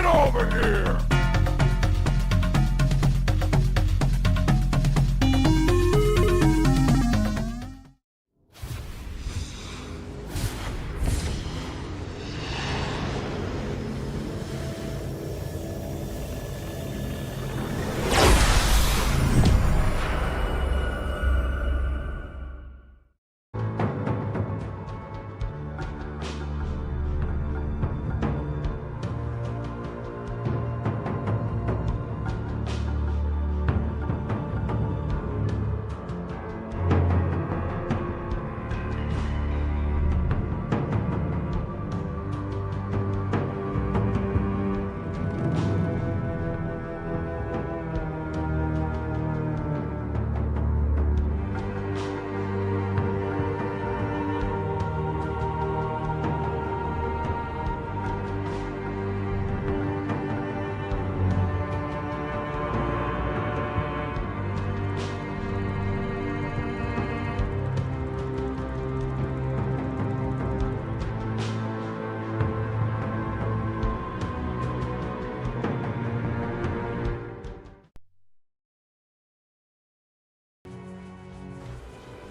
over here!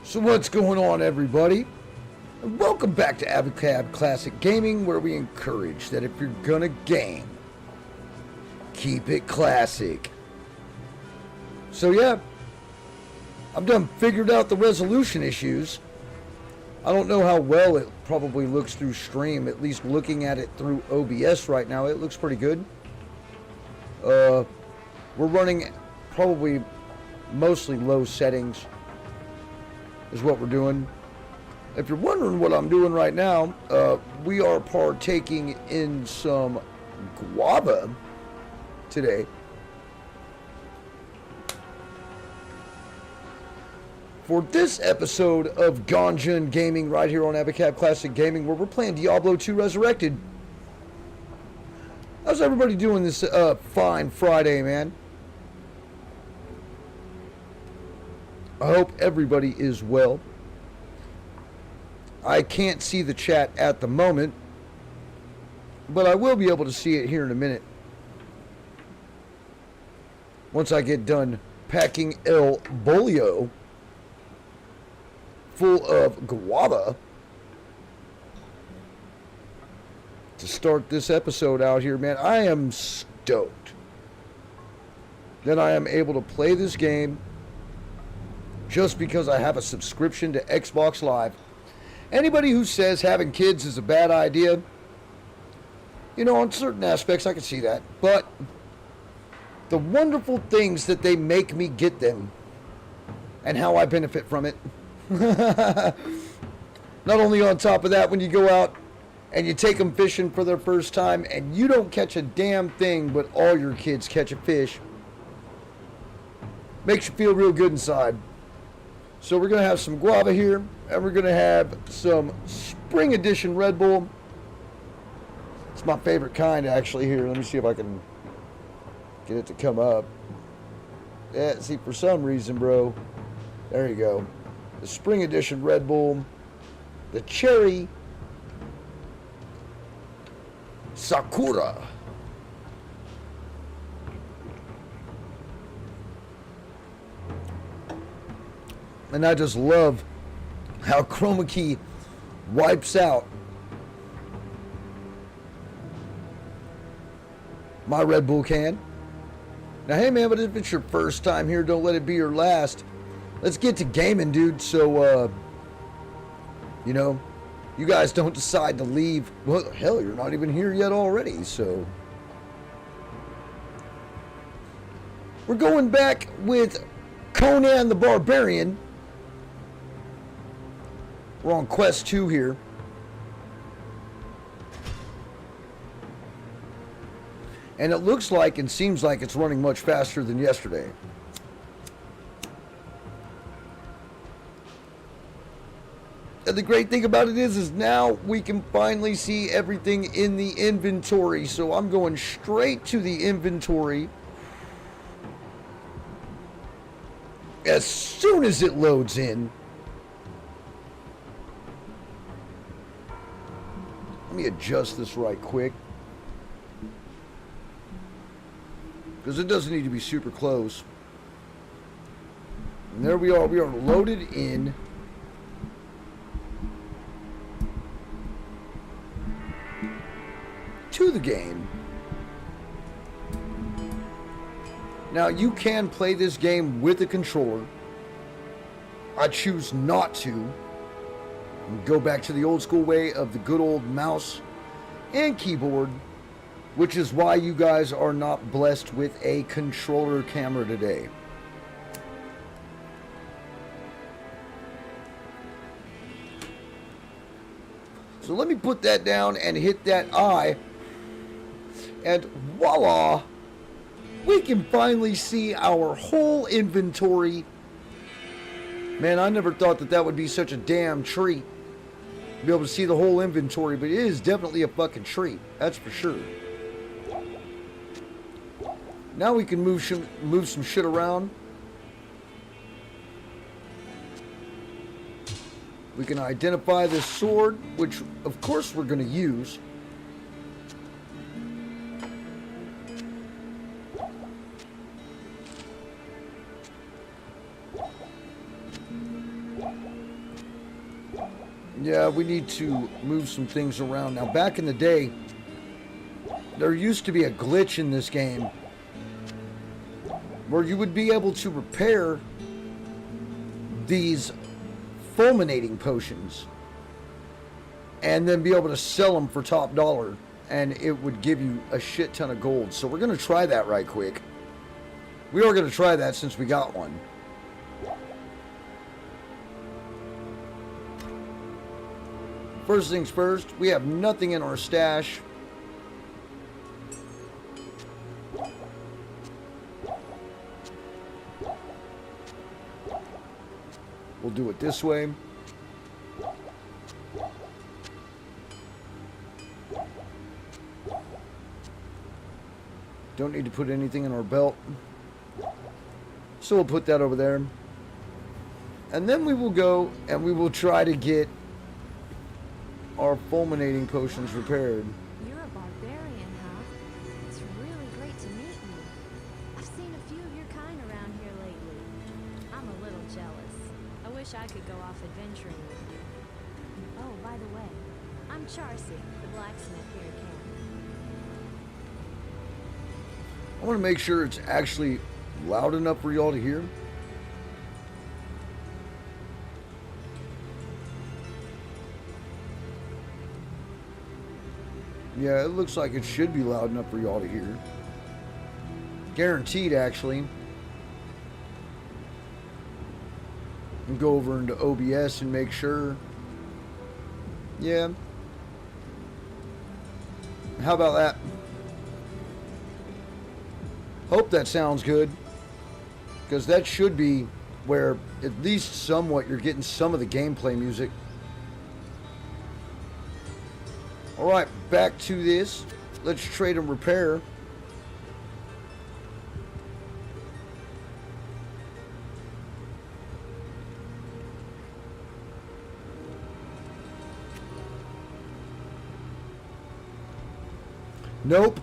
So what's going on, everybody? And welcome back to Abacab Classic Gaming, where we encourage that if you're gonna game, keep it classic. So yeah, I've figured out the resolution issues. I don't know how well it probably looks through stream, at least looking at it through OBS right now, it looks pretty good. We're running probably mostly low settings is what we're doing. If you're wondering what I'm doing right now, we are partaking in some guava today. For this episode of Ganja and Gaming right here on Abacab Classic Gaming, where we're playing Diablo 2 Resurrected. How's everybody doing this fine Friday, man? I hope everybody is well. I can't see the chat at the moment, but I will be able to see it here in a minute. Once I get done packing El Bolio full of guava to start this episode out here, man. I am stoked that I am able to play this game just because I have a subscription to Xbox Live. Anybody who says having kids is a bad idea, you know, on certain aspects I can see that. But the wonderful things that they make me get them and how I benefit from it. Not only on top of that, when you go out and you take them fishing for their first time and you don't catch a damn thing, but all your kids catch a fish. Makes you feel real good inside. So we're going to have some guava here, and we're going to have some Spring Edition Red Bull. It's my favorite kind, actually, here. Let me see if I can get it to come up. Yeah, see, for some reason, bro. There you go. The Spring Edition Red Bull. The Cherry Sakura. And I just love how Chroma Key wipes out my Red Bull can. Now, hey man, but if it's your first time here, don't let it be your last. Let's get to gaming, dude. So, you know, you guys don't decide to leave. Well, hell, you're not even here yet already, so. We're going back with Conan the Barbarian. We're on quest 2 here. And it looks like and seems like it's running much faster than yesterday. And the great thing about it is now we can finally see everything in the inventory. So I'm going straight to the inventory as soon as it loads in. Let me adjust this right quick. because it doesn't need to be super close. And there we are. We are loaded in. To the game. Now, you can play this game with a controller. I choose not to. And go back to the old school way of the good old mouse and keyboard, which is why you guys are not blessed with a controller camera today. So let me put that down and hit that eye. And voila, we can finally see our whole inventory. Man, I never thought that that would be such a damn treat. Be able to see the whole inventory, but it is definitely a fucking treat. That's for sure. Now we can move some shit around. We can identify this sword, which of course we're going to use. Yeah, we need to move some things around. Now, back in the day, there used to be a glitch in this game where you would be able to repair these fulminating potions and then be able to sell them for top dollar, and it would give you a shit ton of gold. So we're going to try that right quick. We are going to try that since we got one. First things first, we have nothing in our stash. We'll do it this way. Don't need to put anything in our belt. So we'll put that over there. And then we will go and we will try to get our fulminating potions repaired. You're a barbarian, huh? It's really great to meet you. I've seen a few of your kind around here lately. I'm a little jealous. I wish I could go off adventuring with you. Oh, by the way, I'm Charcy, the blacksmith here at camp. I want to make sure it's actually loud enough for y'all to hear. Yeah, it looks like it should be loud enough for y'all to hear. Guaranteed, actually. And go over into OBS and make sure. Yeah. How about that? Hope that sounds good. Because that should be where, at least somewhat, you're getting some of the gameplay music. Alright, back to this. Let's trade and repair. Nope.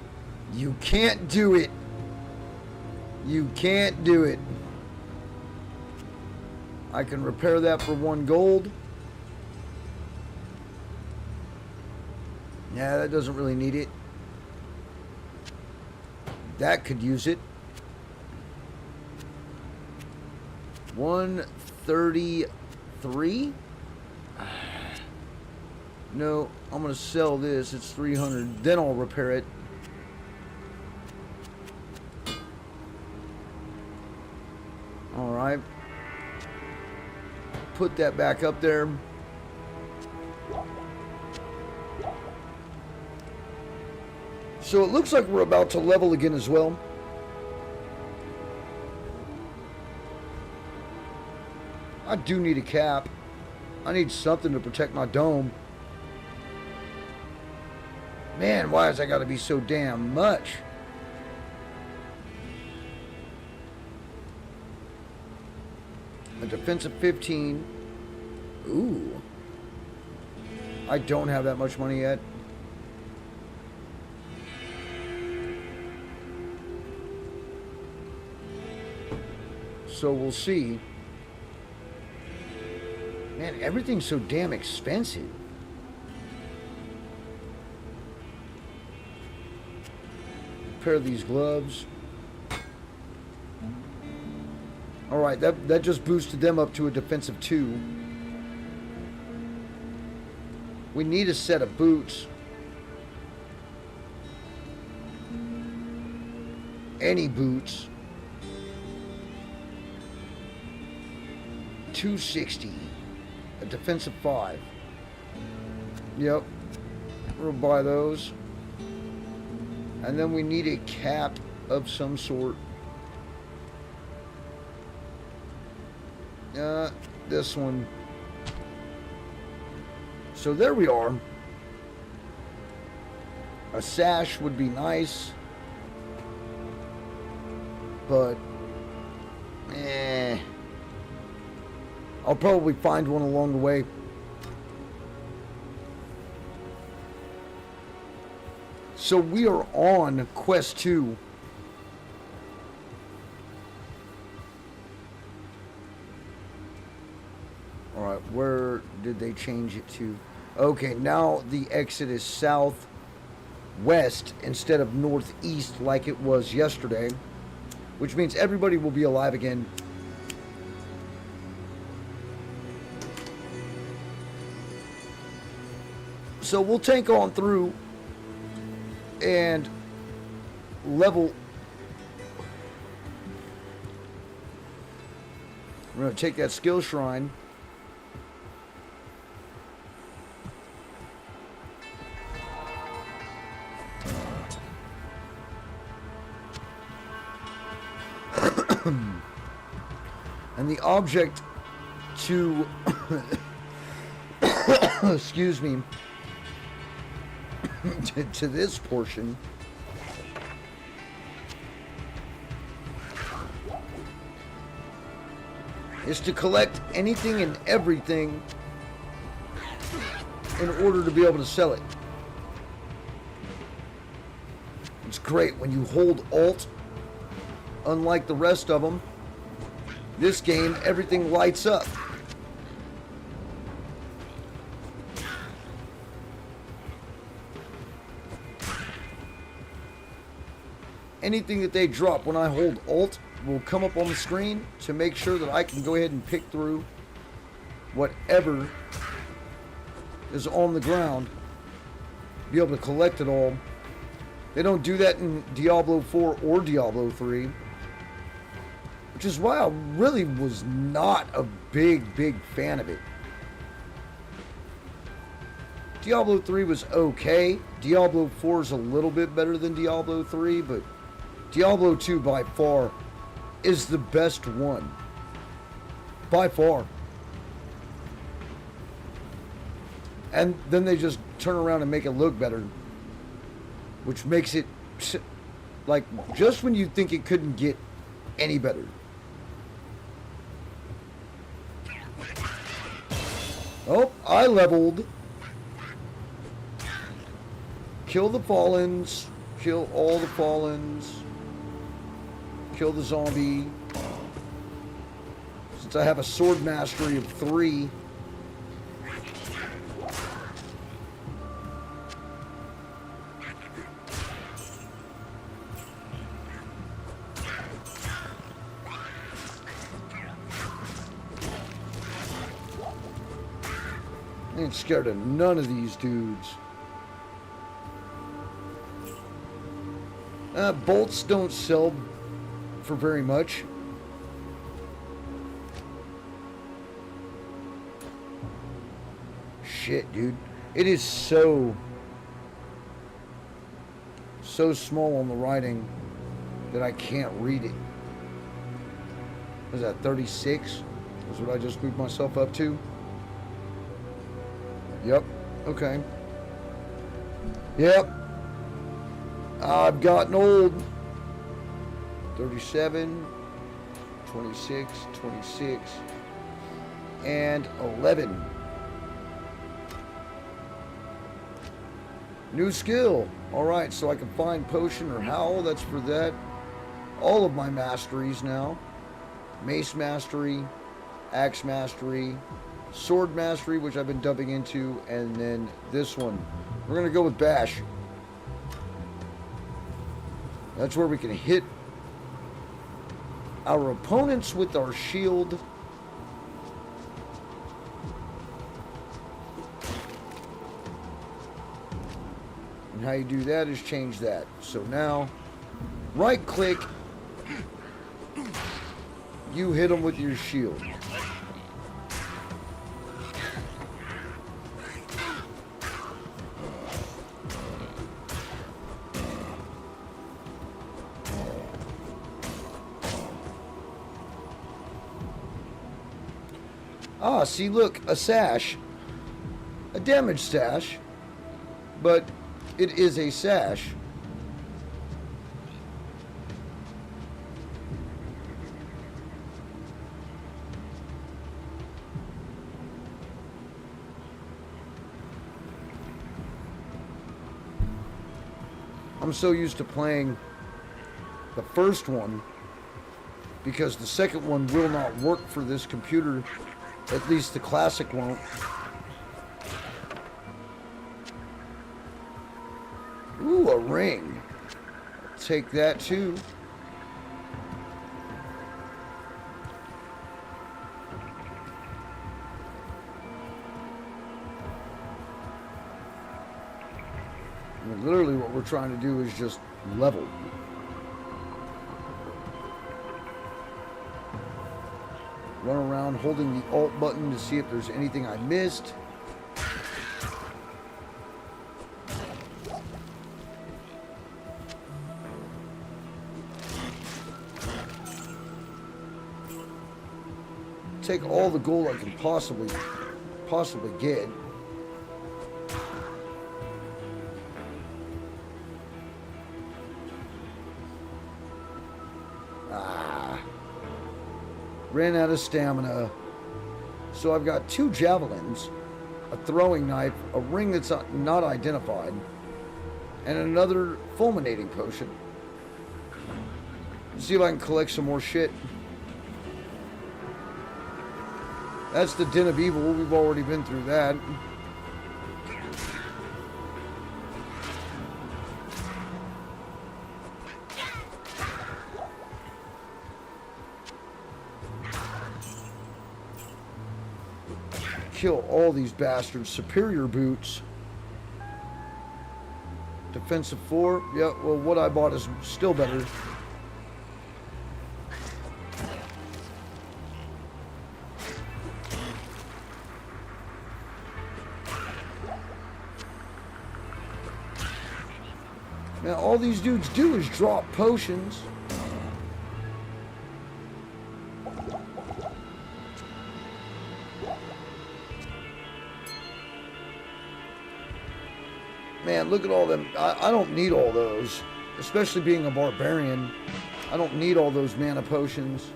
You can't do it. You can't do it. I can repair that for 1 gold. Yeah, that doesn't really need it. That could use it. 133? No, I'm going to sell this. It's 300. Then I'll repair it. Alright. Put that back up there. So it looks like we're about to level again as well. I do need a cap. I need something to protect my dome. Man, why has that got to be so damn much? A defensive 15. Ooh. I don't have that much money yet. So we'll see. Man, everything's so damn expensive. Pair of these gloves. Alright, that just boosted them up to a defensive 2. We need a set of boots. Any boots. 260. A defensive 5. Yep. We'll buy those. And then we need a cap of some sort. This one. So there we are. A sash would be nice. But, I'll probably find one along the way. So we are on Quest 2. Alright, where did they change it to? Okay, now the exit is southwest instead of northeast like it was yesterday. Which means everybody will be alive again. So we'll tank on through and level. We're going to take that skill shrine. And the object to excuse me to this portion is to collect anything and everything in order to be able to sell it. It's great when you hold Alt. Unlike the rest of them, this game, everything lights up. Anything that they drop when I hold Alt will come up on the screen to make sure that I can go ahead and pick through whatever is on the ground, be able to collect it all. They don't do that in Diablo 4 or Diablo 3. Which is why I really was not a big fan of it. Diablo 3 was okay. Diablo 4 is a little bit better than Diablo 3, but Diablo 2 by far is the best one. By far. And then they just turn around and make it look better. Which makes it, like, just when you think it couldn't get any better. Oh, I leveled. Kill the Fallens. Kill all the Fallens. Kill the zombie. Since I have a sword mastery of 3. I ain't scared of none of these dudes. Bolts don't sell for very much. Shit, dude. It is so small on the writing that I can't read it. Was that 36? That's what I just moved myself up to. Yep. Okay. Yep. I've gotten old. 37, 26, 26, and 11. New skill. Alright, so I can find potion or howl. That's for that. All of my masteries now. Mace Mastery, Axe Mastery, Sword Mastery, which I've been dumping into, and then this one. We're going to go with Bash. That's where we can hit our opponents with our shield. And how you do that is change that. So now, right click, you hit them with your shield. Ah, see, look, a sash. A damage sash. But it is a sash. I'm so used to playing the first one because the second one will not work for this computer. At least the classic won't. Ooh, a ring. Take that too. I mean, literally what we're trying to do is just level. Run around holding the Alt button to see if there's anything I missed. Take all the gold I can possibly get. Ran out of stamina. So I've got 2 javelins, a throwing knife, a ring that's not identified, and another fulminating potion. See if I can collect some more shit. That's the Den of Evil. We've already been through that. Kill all these bastards. Superior boots. Defensive 4. Yeah, well, what I bought is still better. Now, all these dudes do is drop potions. Man, look at all them. I don't need all those. Especially being a barbarian. I don't need all those mana potions.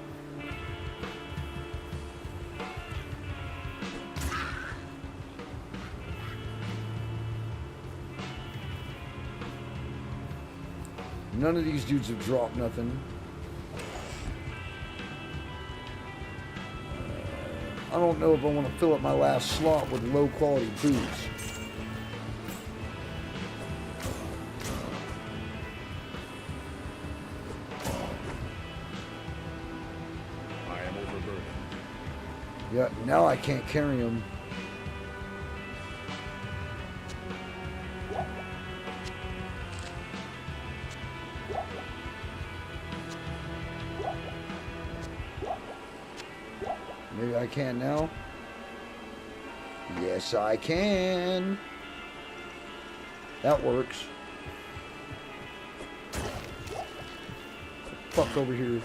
None of these dudes have dropped nothing. I don't know if I want to fill up my last slot with low quality boots. Yeah, now I can't carry them. Maybe I can now. Yes, I can. That works. Fuck over here.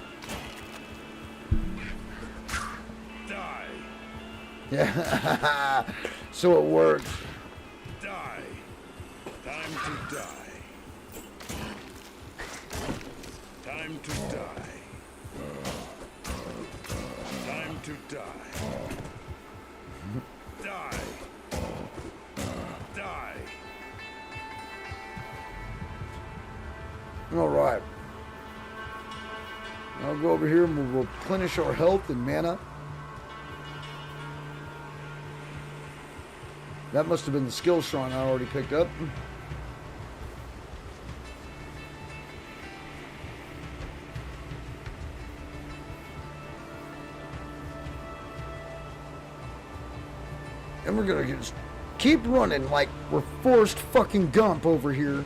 Yeah, so it works. Die. Time to die. Time to die. Time to die. Die. Die. All right. I'll go over here and we'll replenish our health and mana. That must have been the skill shrine I already picked up. And we're gonna just keep running like we're Forrest fucking Gump over here.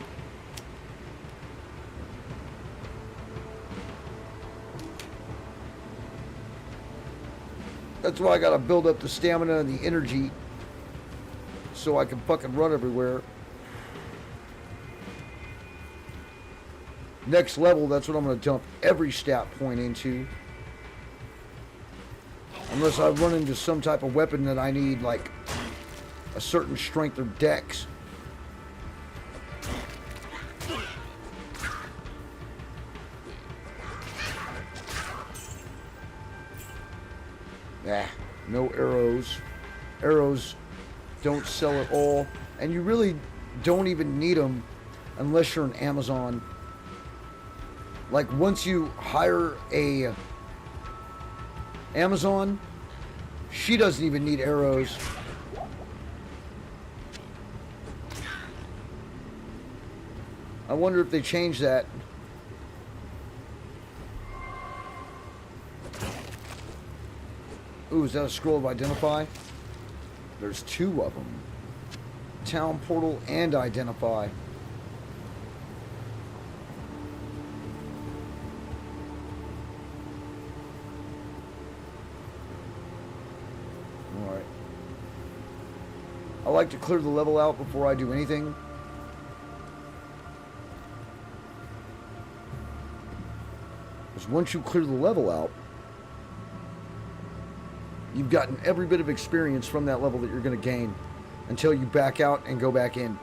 That's why I gotta build up the stamina and the energy so I can fucking run everywhere. Next level, that's what I'm gonna dump every stat point into. Unless I run into some type of weapon that I need, like a certain strength or dex. No arrows. Arrows don't sell at all. And you really don't even need them unless you're an Amazon. Like, once you hire a Amazon, she doesn't even need arrows. I wonder if they changed that. Ooh, is that a scroll of identify? There's two of them. Town portal and identify. Alright. I like to clear the level out before I do anything. Because once you clear the level out, you've gotten every bit of experience from that level that you're going to gain until you back out and go back in.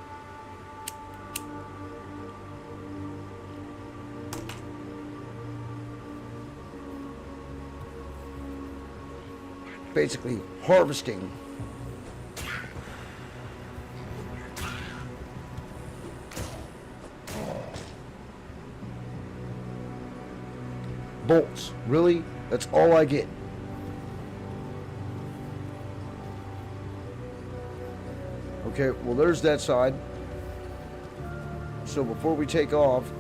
Basically, harvesting. Bolts. Really? That's all I get. Okay, well, there's that side. So before we take off,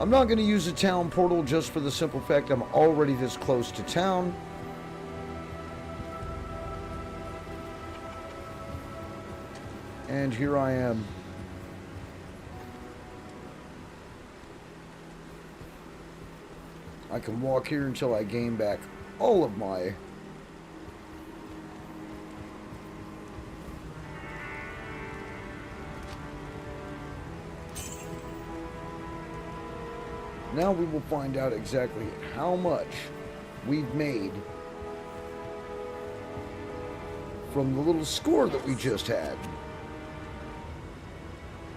I'm not going to use a town portal just for the simple fact I'm already this close to town. And here I am. I can walk here until I gain back all of my Now we will find out exactly how much we've made from the little score that we just had.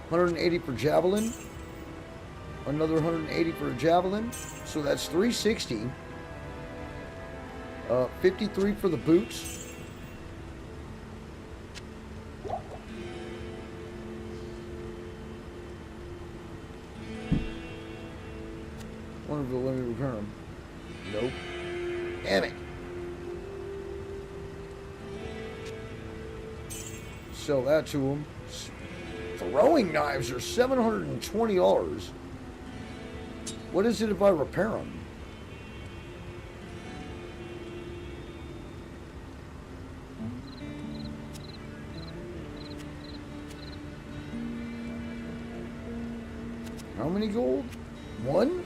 180 for javelin, another 180 for a javelin, so that's 360. 53 for the boots. Wonder if they'll let me return them. Nope. Damn it. Sell that to them. Throwing knives are $720. What is it if I repair them? How many gold? 1?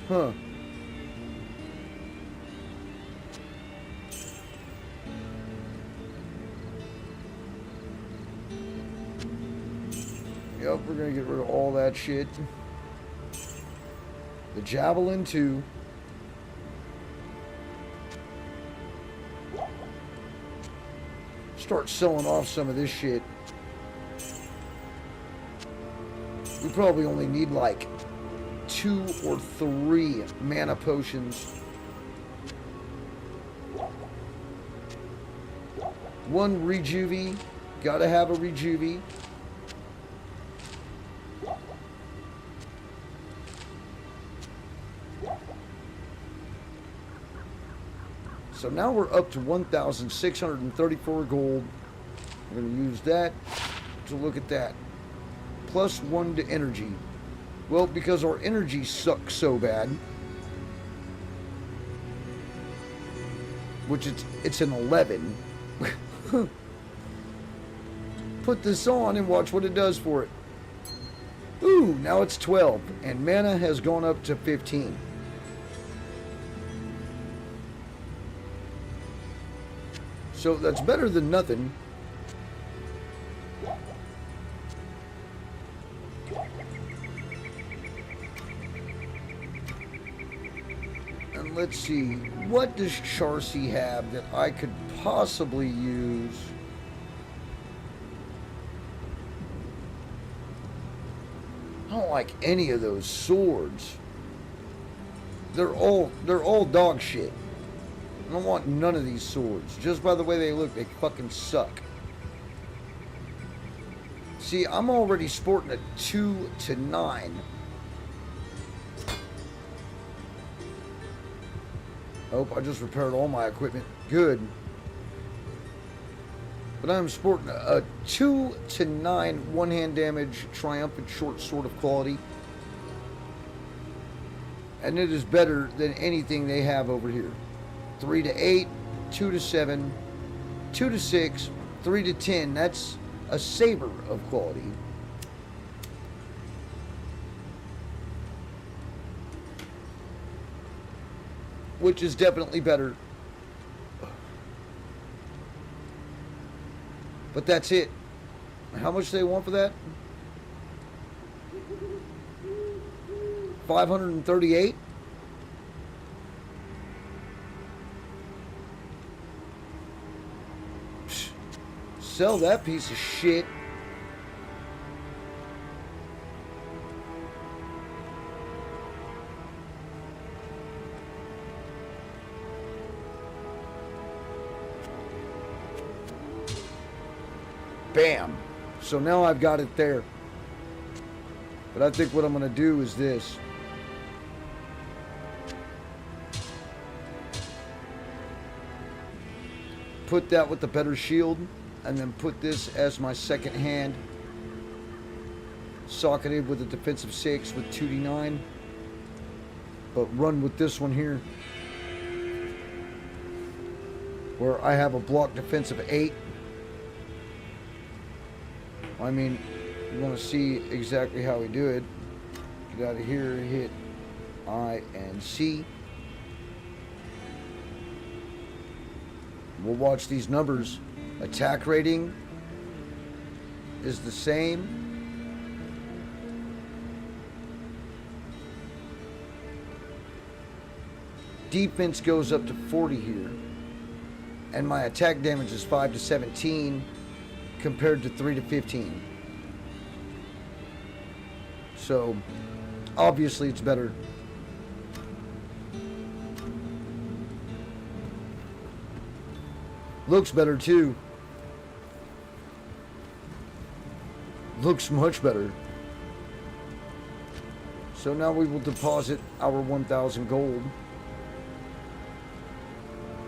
Huh. Yep, we're gonna get rid of all that shit. The javelin too. Start selling off some of this shit. We probably only need like 2 or 3 mana potions. 1 rejuvie. Gotta have a rejuvie. So now we're up to 1,634 gold. We're going to use that to look at that. Plus 1 to energy. Well, because our energy sucks so bad, which it's an 11. Put this on and watch what it does for it. Ooh, now it's 12, and mana has gone up to 15. So that's better than nothing. And let's see, what does Charcy have that I could possibly use? I don't like any of those swords. They're all dog shit. I don't want none of these swords. Just by the way they look, they fucking suck. See, I'm already sporting a 2 to 9. Oh, I just repaired all my equipment. Good. But I'm sporting a 2 to 9 one-hand damage triumphant short sword of quality. And it is better than anything they have over here. 3 to 8, 2 to 7, 2 to 6, 3 to 10. That's a saber of quality. Which is definitely better. But that's it. How much do they want for that? 538? Sell that piece of shit. Bam. So now I've got it there. But I think what I'm going to do is this. Put that with the better shield. And then put this as my second hand. Socketed with a defensive 6 with 2d9. But run with this one here. Where I have a block defensive 8. I mean, you want to see exactly how we do it. Get out of here, hit I and C. We'll watch these numbers. Attack rating is the same. Defense goes up to 40 here. And my attack damage is 5 to 17 compared to 3 to 15. So, obviously it's better. Looks better too. Looks much better. So now we will deposit our 1,000 gold.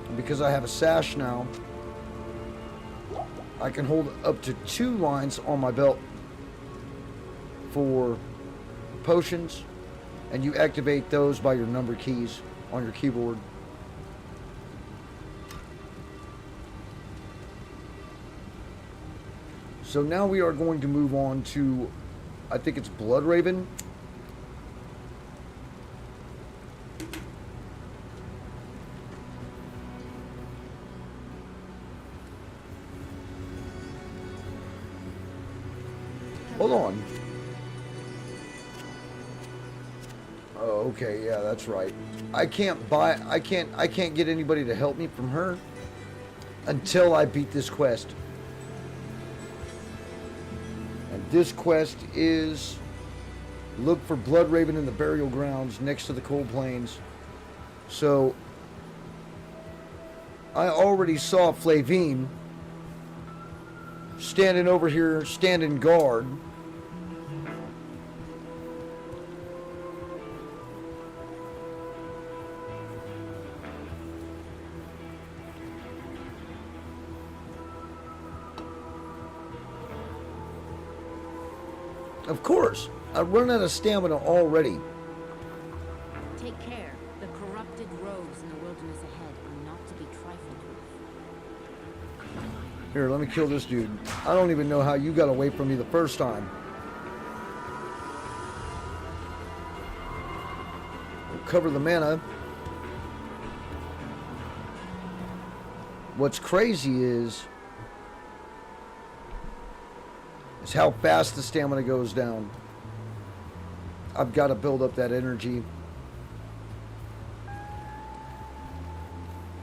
And because I have a sash now, I can hold up to 2 lines on my belt for potions, and you activate those by your number keys on your keyboard. So now we are going to move on to, I think it's Blood Raven. Hold on. Oh, okay, yeah, that's right. I can't get anybody to help me from her until I beat this quest. And this quest is look for Blood Raven in the burial grounds next to the cold plains. So I already saw Flavine standing over here, standing guard. Of course, I've run out of stamina already. Take care. The corrupted rogues in the wilderness ahead are not to be trifled with. Here, let me kill this dude. I don't even know how you got away from me the first time. We'll cover the mana. What's crazy is how fast the stamina goes down. I've got to build up that energy.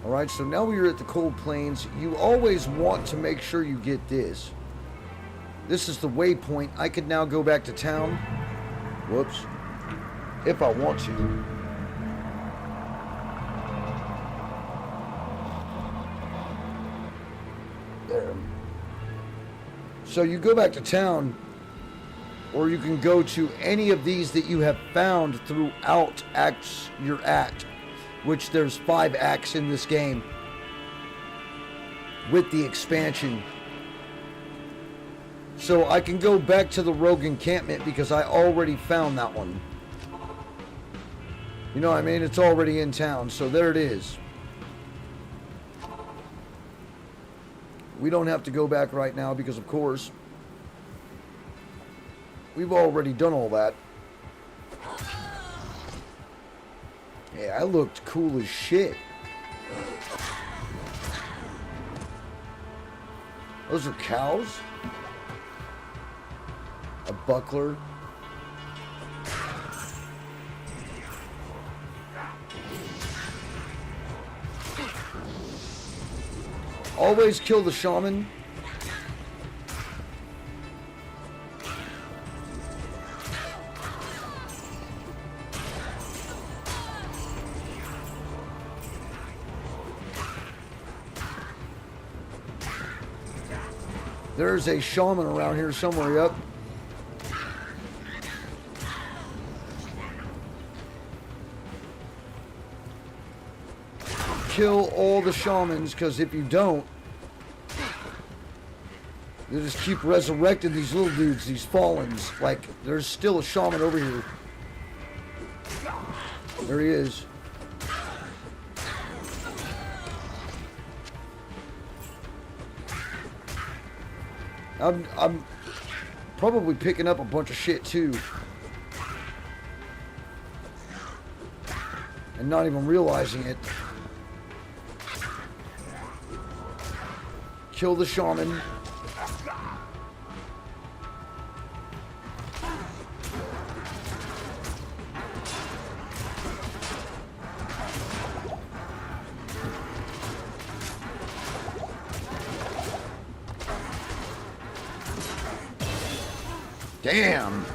Alright, so now we're at the Cold Plains. You always want to make sure you get this. This is the waypoint. I could now go back to town. Whoops. If I want to. There. So you go back to town, or you can go to any of these that you have found throughout your act, which there's 5 acts in this game with the expansion. So I can go back to the rogue encampment because I already found that one. You know what I mean? It's already in town, so there it is. We don't have to go back right now because, of course, we've already done all that. Yeah, I looked cool as shit. Those are cows? A buckler? Always kill the shaman. There's a shaman around here somewhere, yep. Kill all the shamans, because if you don't, they just keep resurrecting these little dudes, these fallens. Like, there's still a shaman over here. There he is. I'm probably picking up a bunch of shit too. And not even realizing it. Kill the shaman. Damn!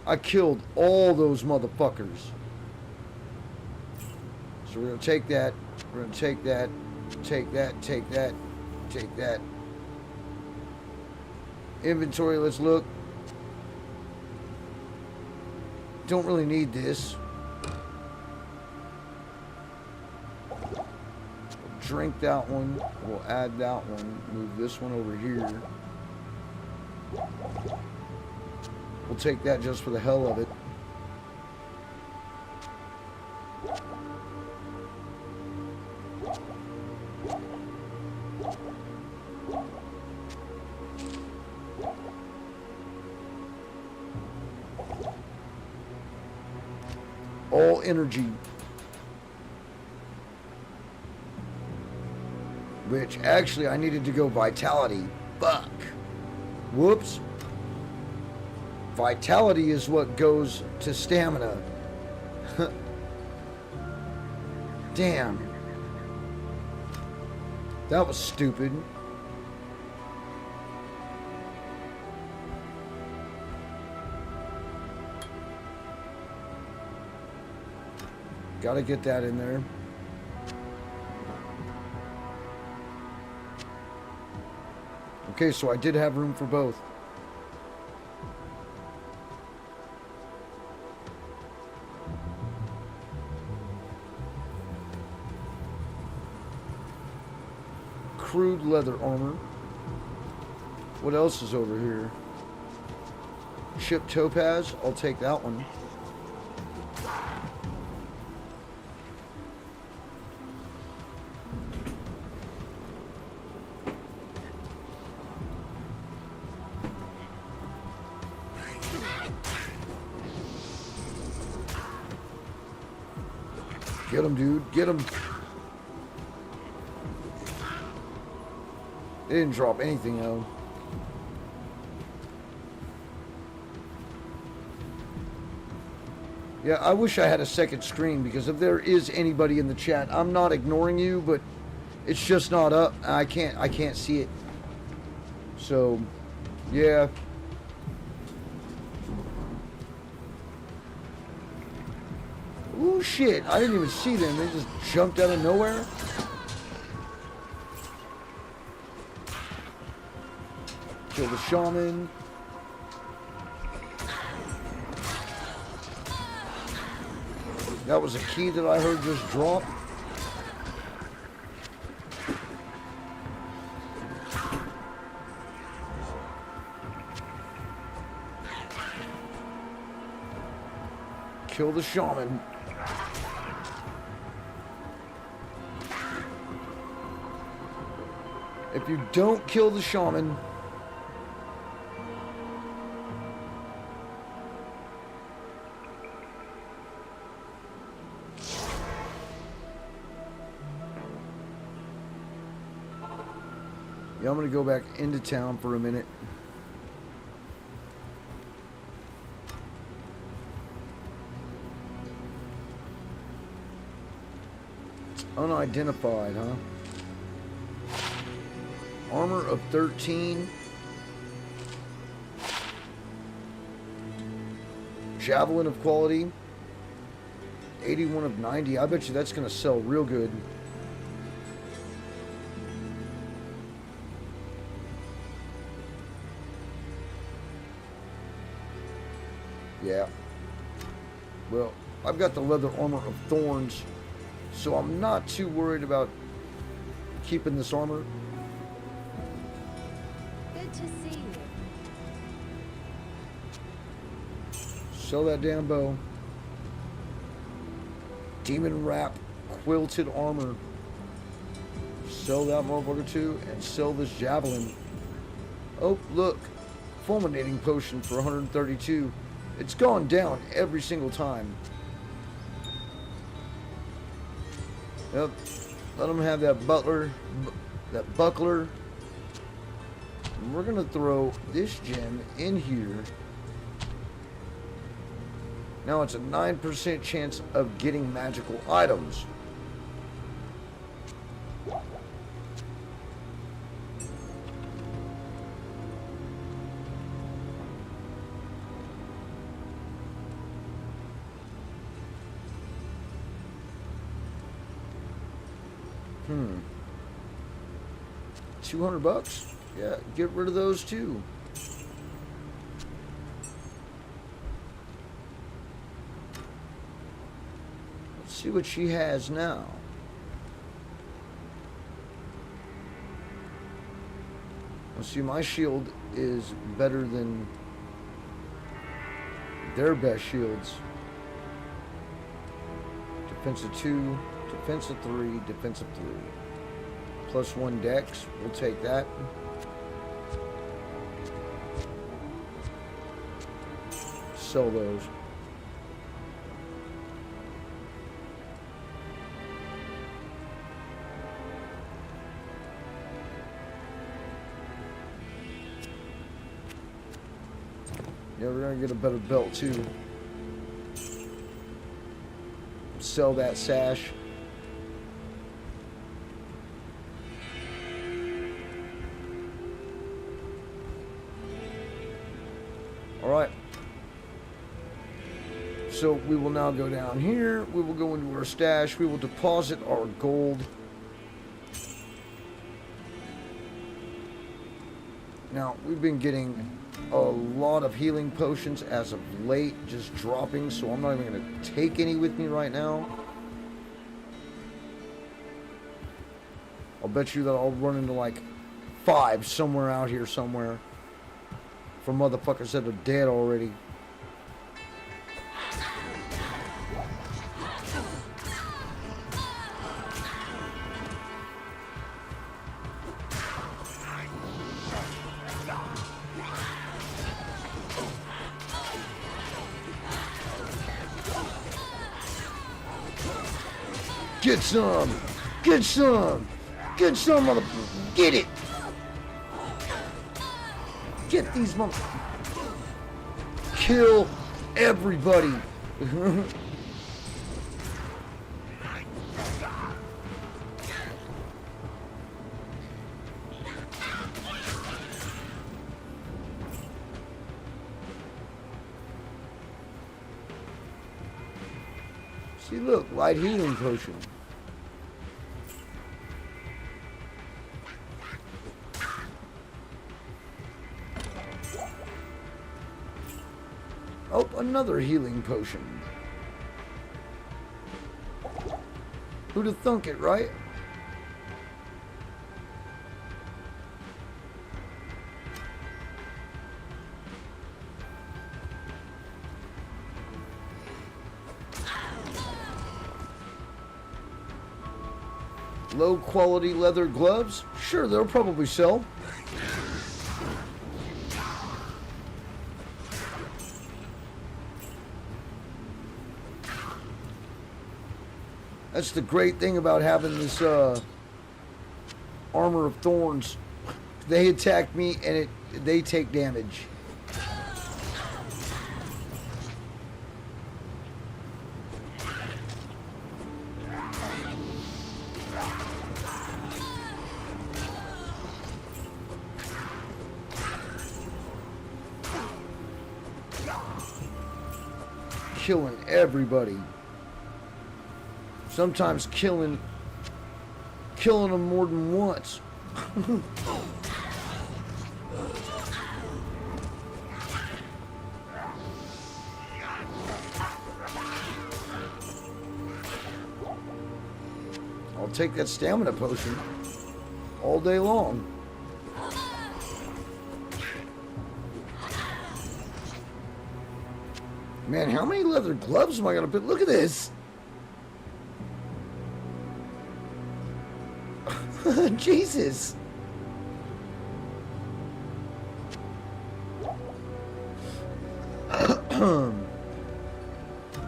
I killed all those motherfuckers. So we're gonna take that. We're gonna take that. Take that. Take that. Take that. Inventory, let's look. Don't really need this. Drink that one. We'll add that one. Move this one over here. We'll take that just for the hell of it. All energy. Which actually I needed to go vitality. Fuck. Whoops. Vitality is what goes to stamina. Damn. That was stupid. Gotta get that in there. Okay, so I did have room for both. Crude leather armor. What else is over here? Chipped topaz. I'll take that one. Get him, dude. Get him. They didn't drop anything, though. Yeah, I wish I had a second screen, because if there is anybody in the chat, I'm not ignoring you, but it's just not up. I can't see it. So, yeah. Ooh, shit. I didn't even see them. They just jumped out of nowhere. Kill the shaman. That was a key that I heard just drop. Kill the shaman. If you don't kill the shaman, yeah, I'm gonna go back into town for a minute. It's unidentified, huh? Armor of 13. Javelin of quality. 81 of 90. I bet you that's going to sell real good. Yeah. Well, I've got the leather armor of thorns, so I'm not too worried about keeping this armor. Good to see you. Sell that damn bow. Demon wrap, quilted armor. Sell that motherfucker too, and sell this javelin. Oh, look. Fulminating potion for 132. It's gone down every single time. Yep. Let them have that buckler. And we're gonna throw this gem in here. Now it's a 9% chance of getting magical items. $200? Yeah, get rid of those too. Let's see what she has now. Let's see, my shield is better than their best shields. Defensive 2, defensive 3, defensive 3. +1 dex, we'll take that. Sell those. Yeah, we're gonna get a better belt too. Sell that sash. Alright. So we will now go down here. We will go into our stash. We will deposit our gold. Now, we've been getting a lot of healing potions as of late, just dropping, so I'm not even going to take any with me right now. I'll bet you that I'll run into like 5 somewhere out here somewhere from motherfuckers that are dead already. Get some! Get some! Get some, motherfucker! Get it! Get these motherfuckers! Kill everybody! See, look, light healing potion. Oh, another healing potion. Who'd have thunk it, right? Low quality leather gloves? Sure, they'll probably sell. That's the great thing about having this armor of thorns. They attack me and they take damage. Killing everybody. Sometimes killing them more than once. I'll take that stamina potion all day long. Man, how many leather gloves am I gonna put? Look at this. Jesus.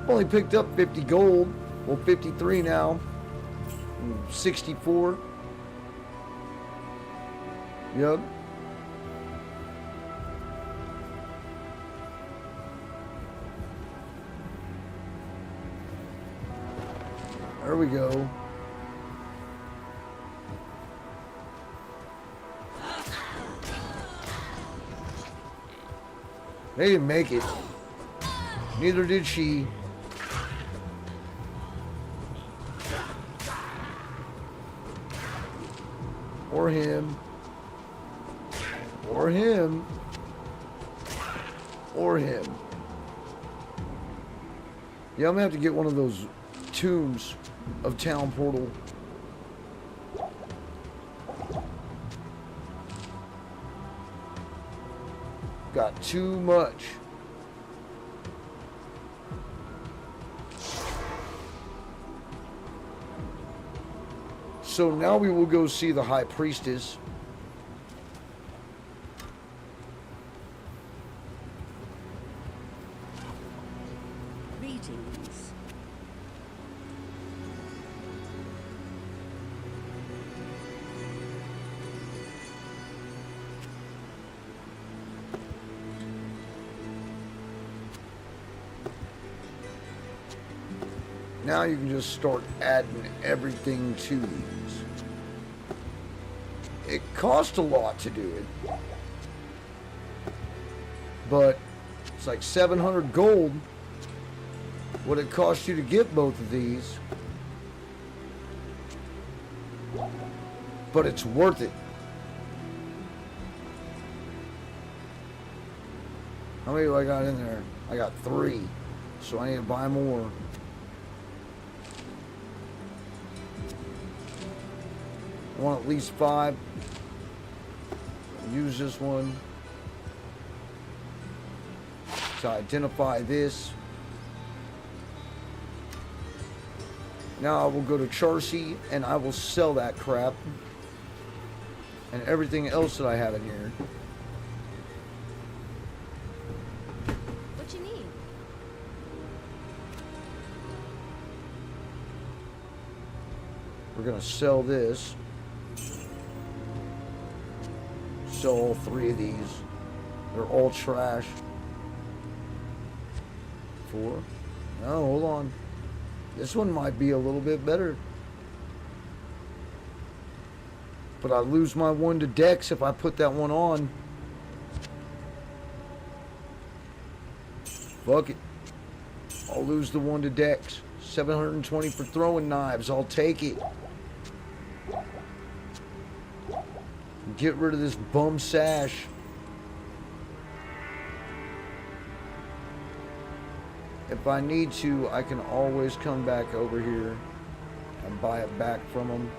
Only picked up 50 gold. Well, 53 now. 64. Yep. There we go. They didn't make it. Neither did she. Or him. Or him. Or him. Yeah, I'm gonna have to get one of those tombs of Town Portal. Got too much. So now we will go see the High Priestess. Greetings. Now you can just start adding everything to these. It costs a lot to do it, but it's like 700 gold what it costs you to get both of these, but it's worth it. How many do I got in there? I got 3. So I need to buy more. I want at least 5. Use this one to identify this. Now I will go to Charcy and I will sell that crap and everything else that I have in here. What you need? We're gonna sell this. Sell all 3 of these. They're all trash. 4. No, hold on. This one might be a little bit better. But I lose my 1 to Dex if I put that one on. Fuck it. I'll lose the 1 to Dex. 720 for throwing knives. I'll take it. Get rid of this bum sash. If I need to, I can always come back over here and buy it back from them.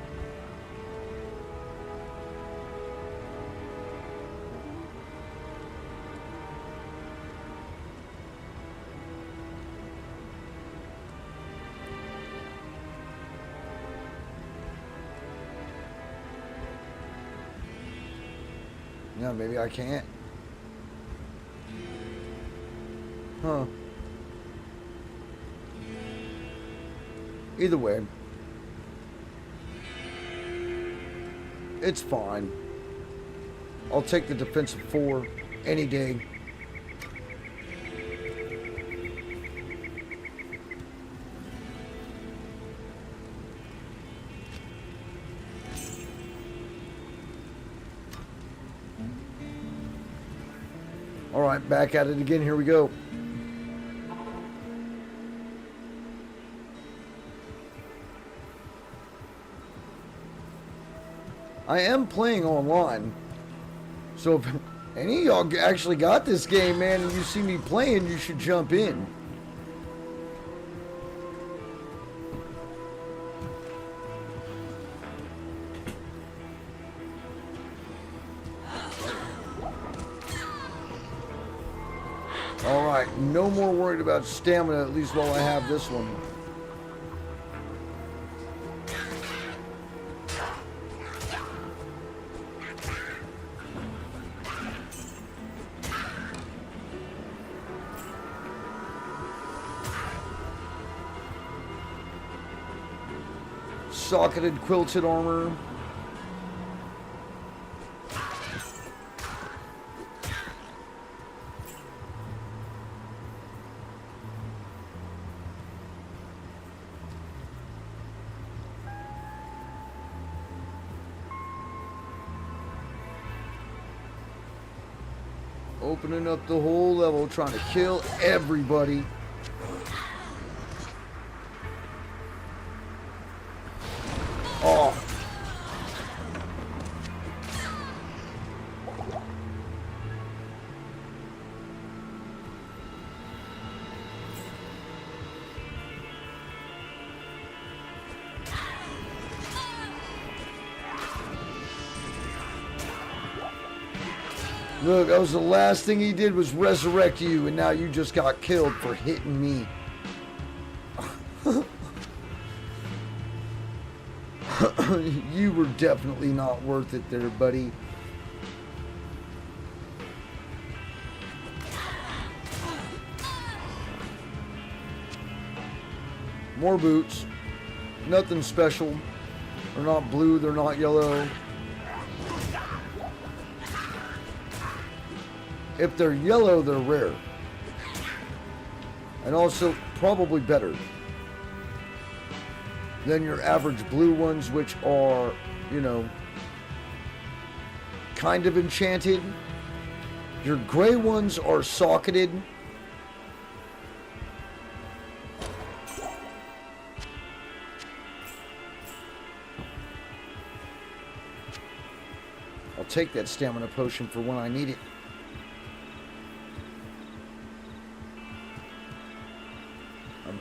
Yeah, maybe I can't. Huh. Either way, it's fine. I'll take the defensive 4 any day. All right, back at it again. Here we go. I am playing online, so if any of y'all actually got this game, man, and you see me playing, you should jump in. Alright, no more worried about stamina, at least while I have this one. Socketed quilted armor. Opening up the whole level, trying to kill everybody. Oh. Look, that was the last thing he did was resurrect you, and now you just got killed for hitting me. You were definitely not worth it there, buddy. More boots. Nothing special. They're not blue, they're not yellow. If they're yellow, they're rare. And also probably better than your average blue ones, which are, you know, kind of enchanted. Your gray ones are socketed. I'll take that stamina potion for when I need it.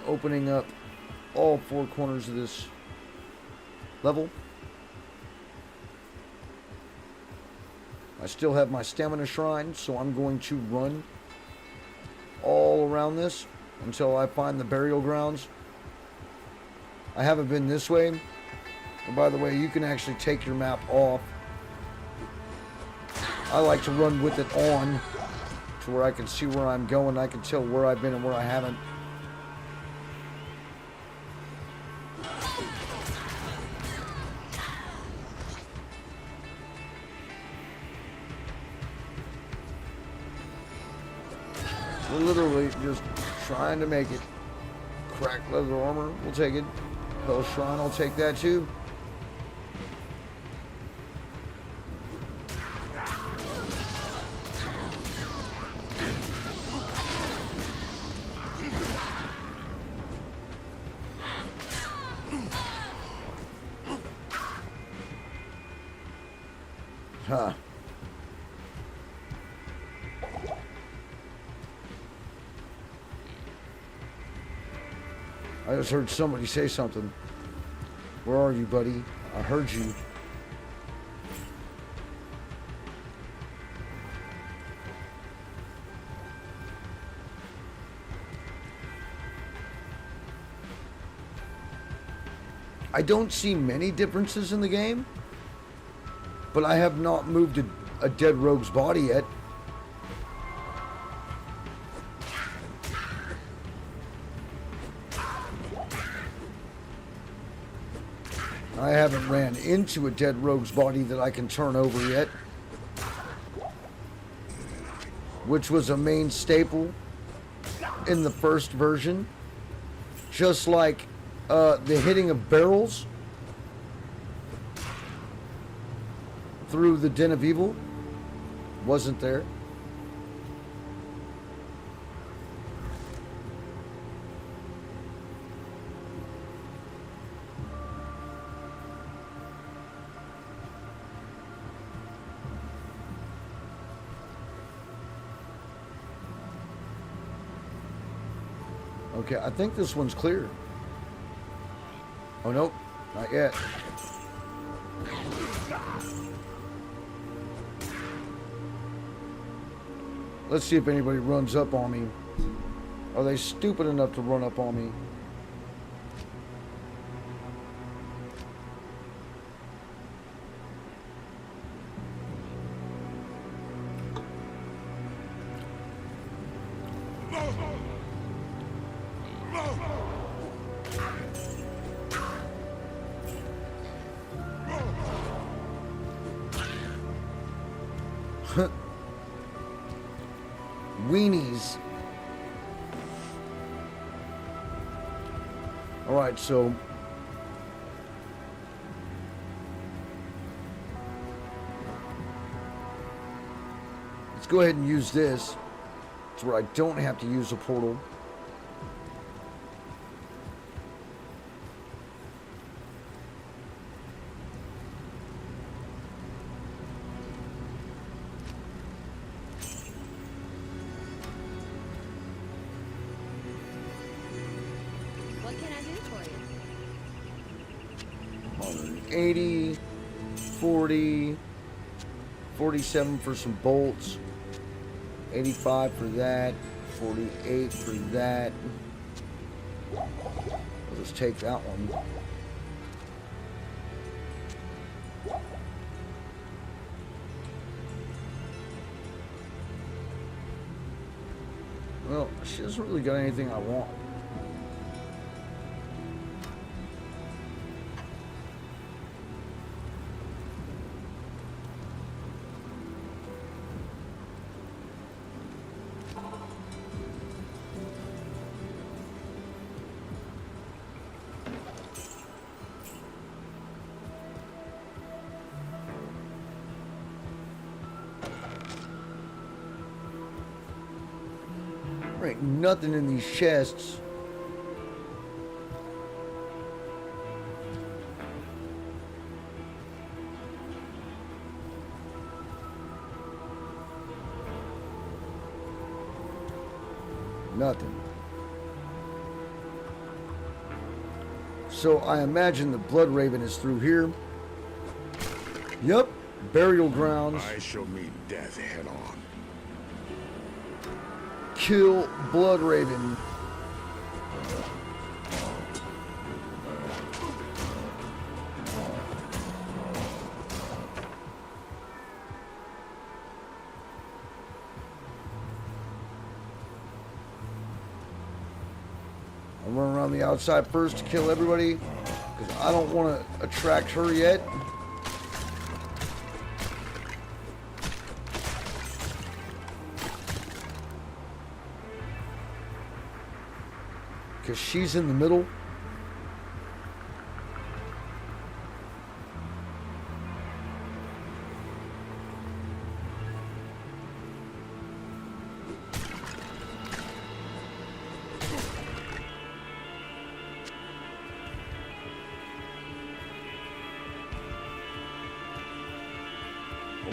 opening up all four corners of this level. I still have my stamina shrine, so I'm going to run all around this until I find the burial grounds. I haven't been this way. And by the way, you can actually take your map off. I like to run with it on to where I can see where I'm going. I can tell where I've been and where I haven't. We're literally just trying to make it. Cracked leather armor, we'll take it. Hell Shrine, I'll take that too. Huh. I just heard somebody say something. Where are you, buddy? I heard you. I don't see many differences in the game, but I have not moved a dead rogue's body yet. I haven't ran into a dead rogue's body that I can turn over yet, which was a main staple in the first version. Just like the hitting of barrels through the Den of Evil wasn't there. Okay, I think this one's clear. Oh, nope, not yet. Let's see if anybody runs up on me. Are they stupid enough to run up on me? Weenies. All right, so let's go ahead and use this. It's where I don't have to use a portal. What can I do for you? 80, 40, 47 for some bolts, 85 for that, 48 for that. I'll just take that one. Well, she hasn't really got anything I want. There ain't nothing in these chests. Nothing. So I imagine the Blood Raven is through here. Yep, burial grounds. I shall meet death head on. Kill Blood Raven. I'll run around the outside first to kill everybody, because I don't want to attract her yet. Because she's in the middle.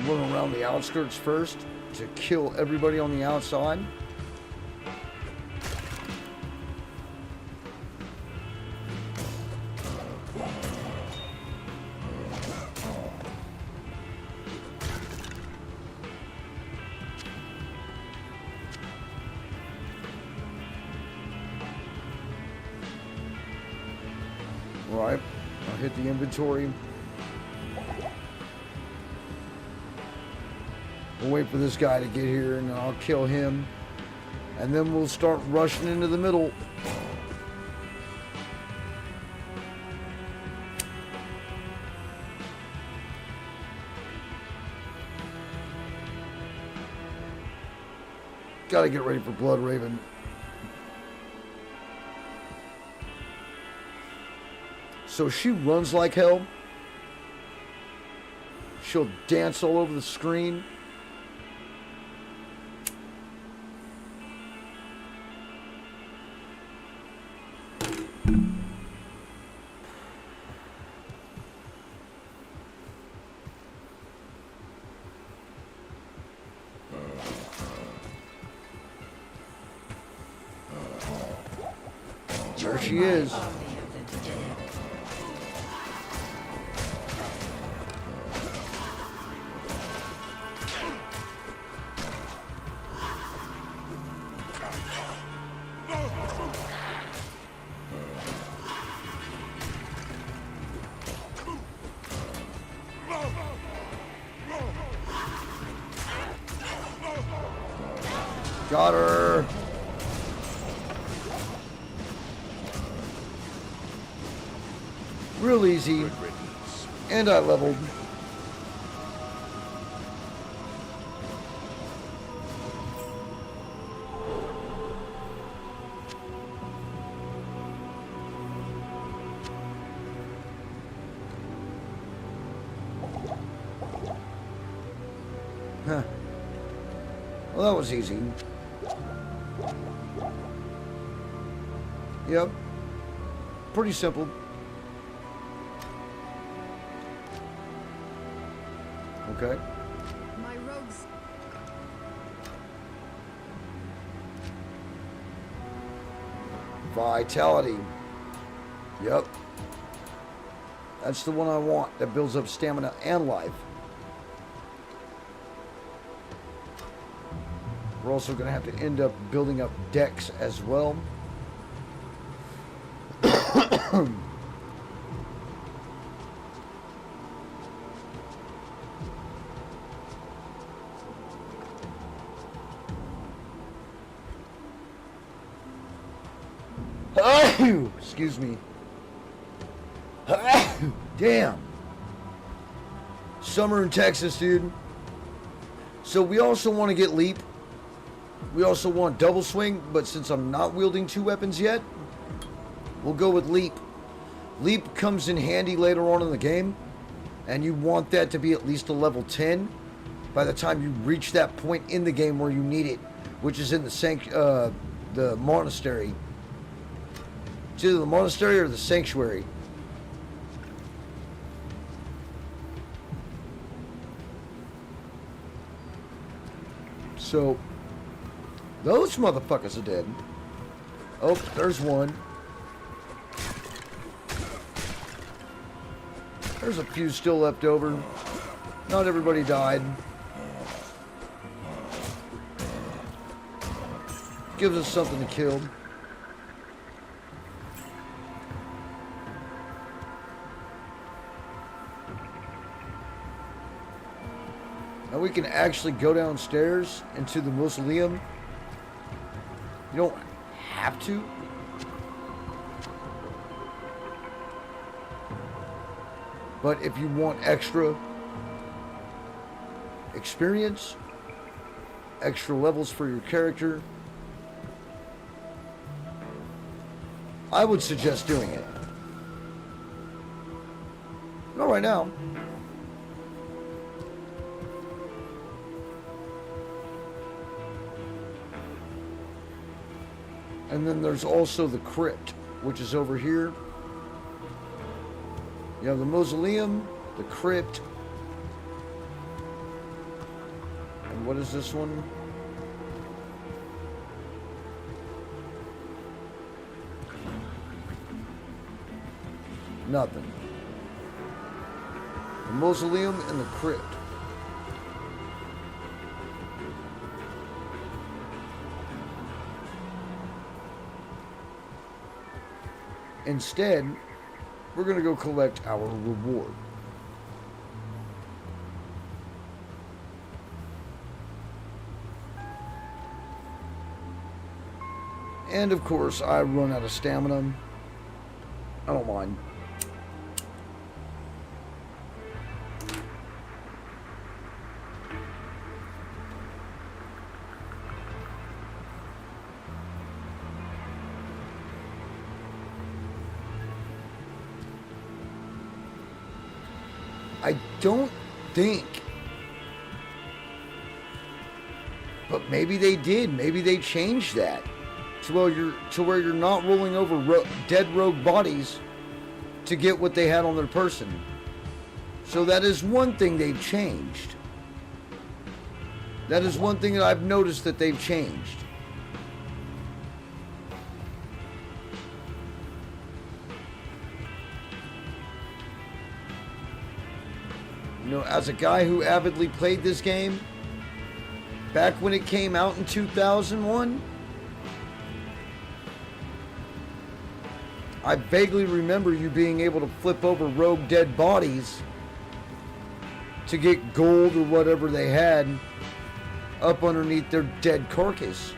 We'll run around the outskirts first to kill everybody on the outside. Right, I'll hit the inventory. We'll wait for this guy to get here and I'll kill him. And then we'll start rushing into the middle. Gotta get ready for Blood Raven. So she runs like hell. She'll dance all over the screen. There she is. Got her. Real easy. And I leveled. Huh. Well, that was easy. Yep. Pretty simple. Okay. My rogues. Vitality. Yep. That's the one I want. That builds up stamina and life. We're also going to have to end up building up dex as well. Excuse me. Damn. Summer in Texas, dude. So we also want to get leap. We also want double swing, but since I'm not wielding two weapons yet, we'll go with leap. Leap comes in handy later on in the game, and you want that to be at least a level 10 by the time you reach that point in the game where you need it, which is in the monastery. It's either the monastery or the sanctuary. So, those motherfuckers are dead. Oh, there's one. There's a few still left over. Not everybody died. Gives us something to kill. Now we can actually go downstairs into the mausoleum. You don't have to. But if you want extra experience, extra levels for your character, I would suggest doing it. Not right now. And then there's also the crypt, which is over here. You have the mausoleum, the crypt. And what is this one? Nothing. The mausoleum and the crypt. Instead, we're going to go collect our reward. And of course, I run out of stamina. I don't mind. I don't think, but maybe they did. Maybe they changed that to where you're not rolling over dead rogue bodies to get what they had on their person. So that is one thing they've changed. That is one thing that I've noticed that they've changed. You know, as a guy who avidly played this game back when it came out in 2001, I vaguely remember you being able to flip over rogue dead bodies to get gold or whatever they had up underneath their dead carcass.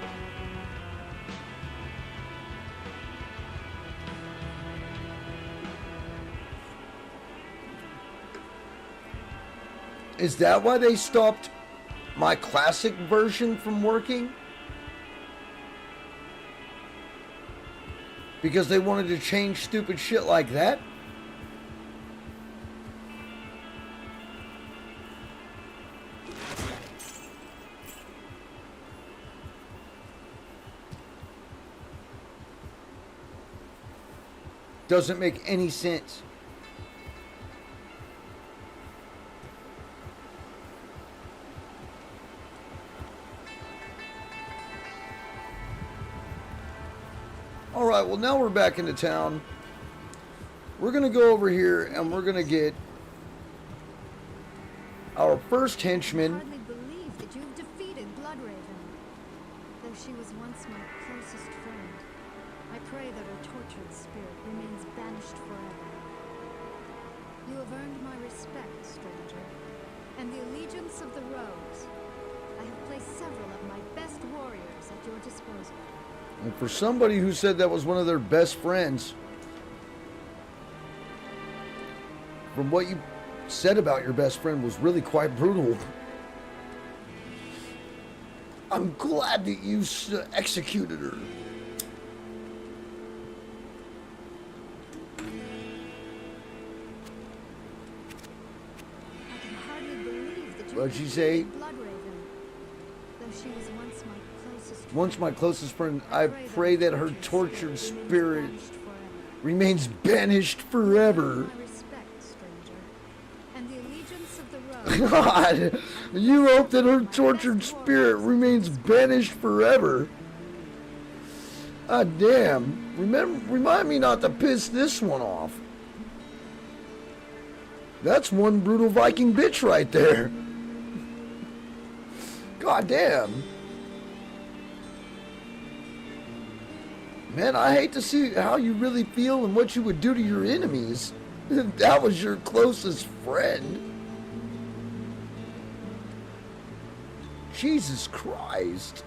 Is that why they stopped my classic version from working? Because they wanted to change stupid shit like that? Doesn't make any sense. Alright, well now we're back into town. We're going to go over here and we're going to get our first henchman. I hardly believe that you've defeated Bloodraven. Though she was once my closest friend, I pray that her tortured spirit remains banished forever. You have earned my respect, stranger, and the allegiance of the Rogues. I have placed several of my best warriors at your disposal. And for somebody who said that was one of their best friends, from what you said about your best friend was really quite brutal. I'm glad that you executed her. I can hardly believe that you What'd she say? Bloodraven, though she was once my closest friend, I pray that her tortured spirit remains banished forever. God, you hope that her tortured spirit remains banished forever. Ah, damn. Remind me not to piss this one off. That's one brutal Viking bitch right there. God damn. Man, I hate to see how you really feel and what you would do to your enemies. That was your closest friend. Jesus Christ.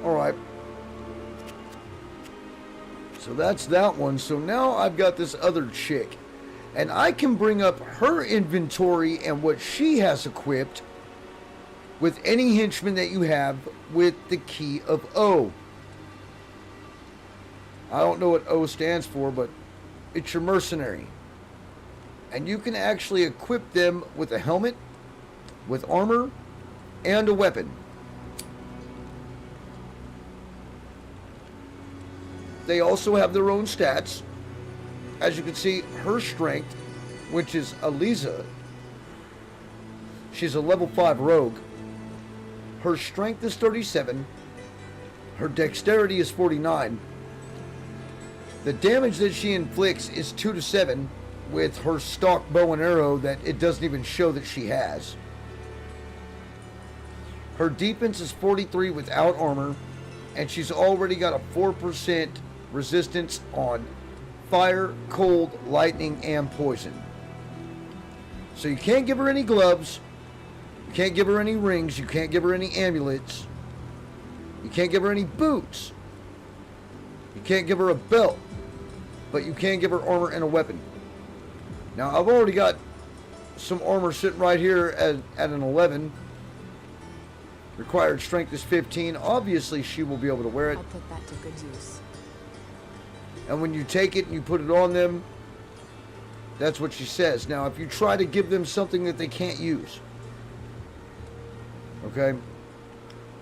All right. So that's that one. So now I've got this other chick. And I can bring up her inventory and what she has equipped with any henchman that you have with the key of O. I don't know what O stands for, but it's your mercenary. And you can actually equip them with a helmet, with armor, and a weapon. They also have their own stats. As you can see, her strength, which is Aliza, she's a level 5 rogue. Her strength is 37. Her dexterity is 49. The damage that she inflicts is 2 to 7 with her stock bow and arrow that it doesn't even show that she has. Her defense is 43 without armor, and she's already got a 4% resistance on fire, cold, lightning, and poison. So you can't give her any gloves, you can't give her any rings, you can't give her any amulets, you can't give her any boots, you can't give her a belt, but you can give her armor and a weapon. Now I've already got some armor sitting right here at an 11. Required strength is 15. Obviously she will be able to wear it. I'll put that to good use. And when you take it and you put it on them, that's what she says. Now, if you try to give them something that they can't use, okay,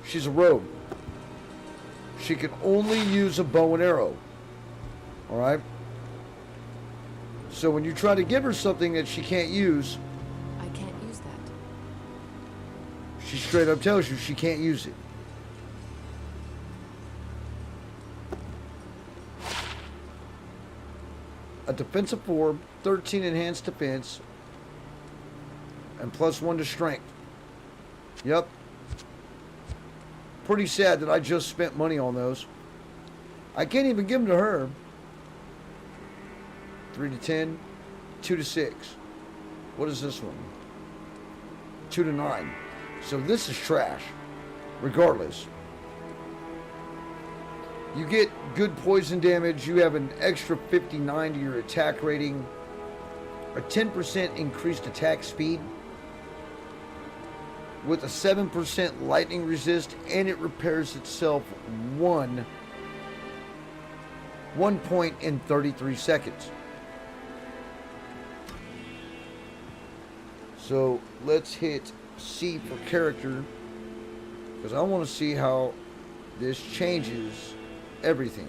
she's a rogue. She can only use a bow and arrow, all right? So when you try to give her something that she can't use, I can't use that. she straight up tells you she can't use it. A defensive 4, 13 enhanced defense, and +1 to strength. Yep. Pretty sad that I just spent money on those. I can't even give them to her. 3 to 10, 2 to 6. What is this one? 2 to 9. So this is trash, regardless. You get good poison damage, you have an extra 59 to your attack rating, a 10% increased attack speed, with a 7% lightning resist, and it repairs itself one point in 33 seconds. So let's hit C for character, because I want to see how this changes everything.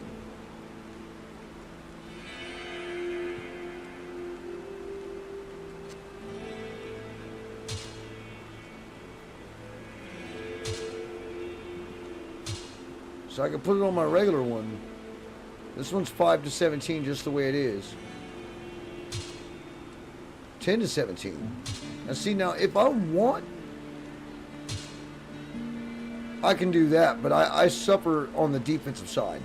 So I can put it on my regular one. This one's 5 to 17 just the way it is. 10 to 17. Now see, now if I want, I can do that, but I suffer on the defensive side.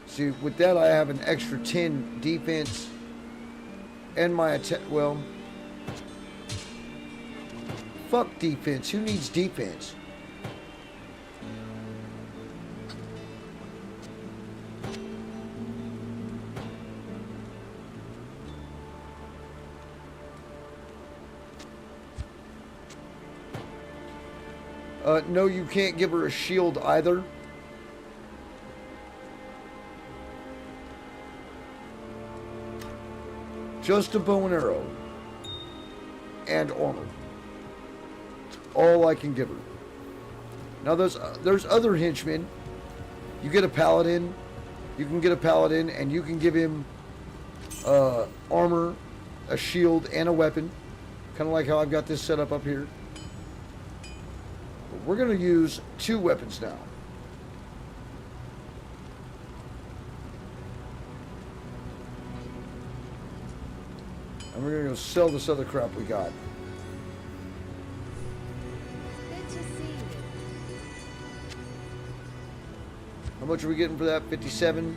See, with that I have an extra 10 defense and my attack. Well, fuck defense. Who needs defense? No, you can't give her a shield either. Just a bow and arrow. And armor. All I can give her. Now there's other henchmen. You get a paladin. You can get a paladin and you can give him armor, a shield, and a weapon. Kind of like how I've got this set up here. But we're going to use 2 weapons now. And we're going to go sell this other crap we got. Good to see you. How much are we getting for that? 57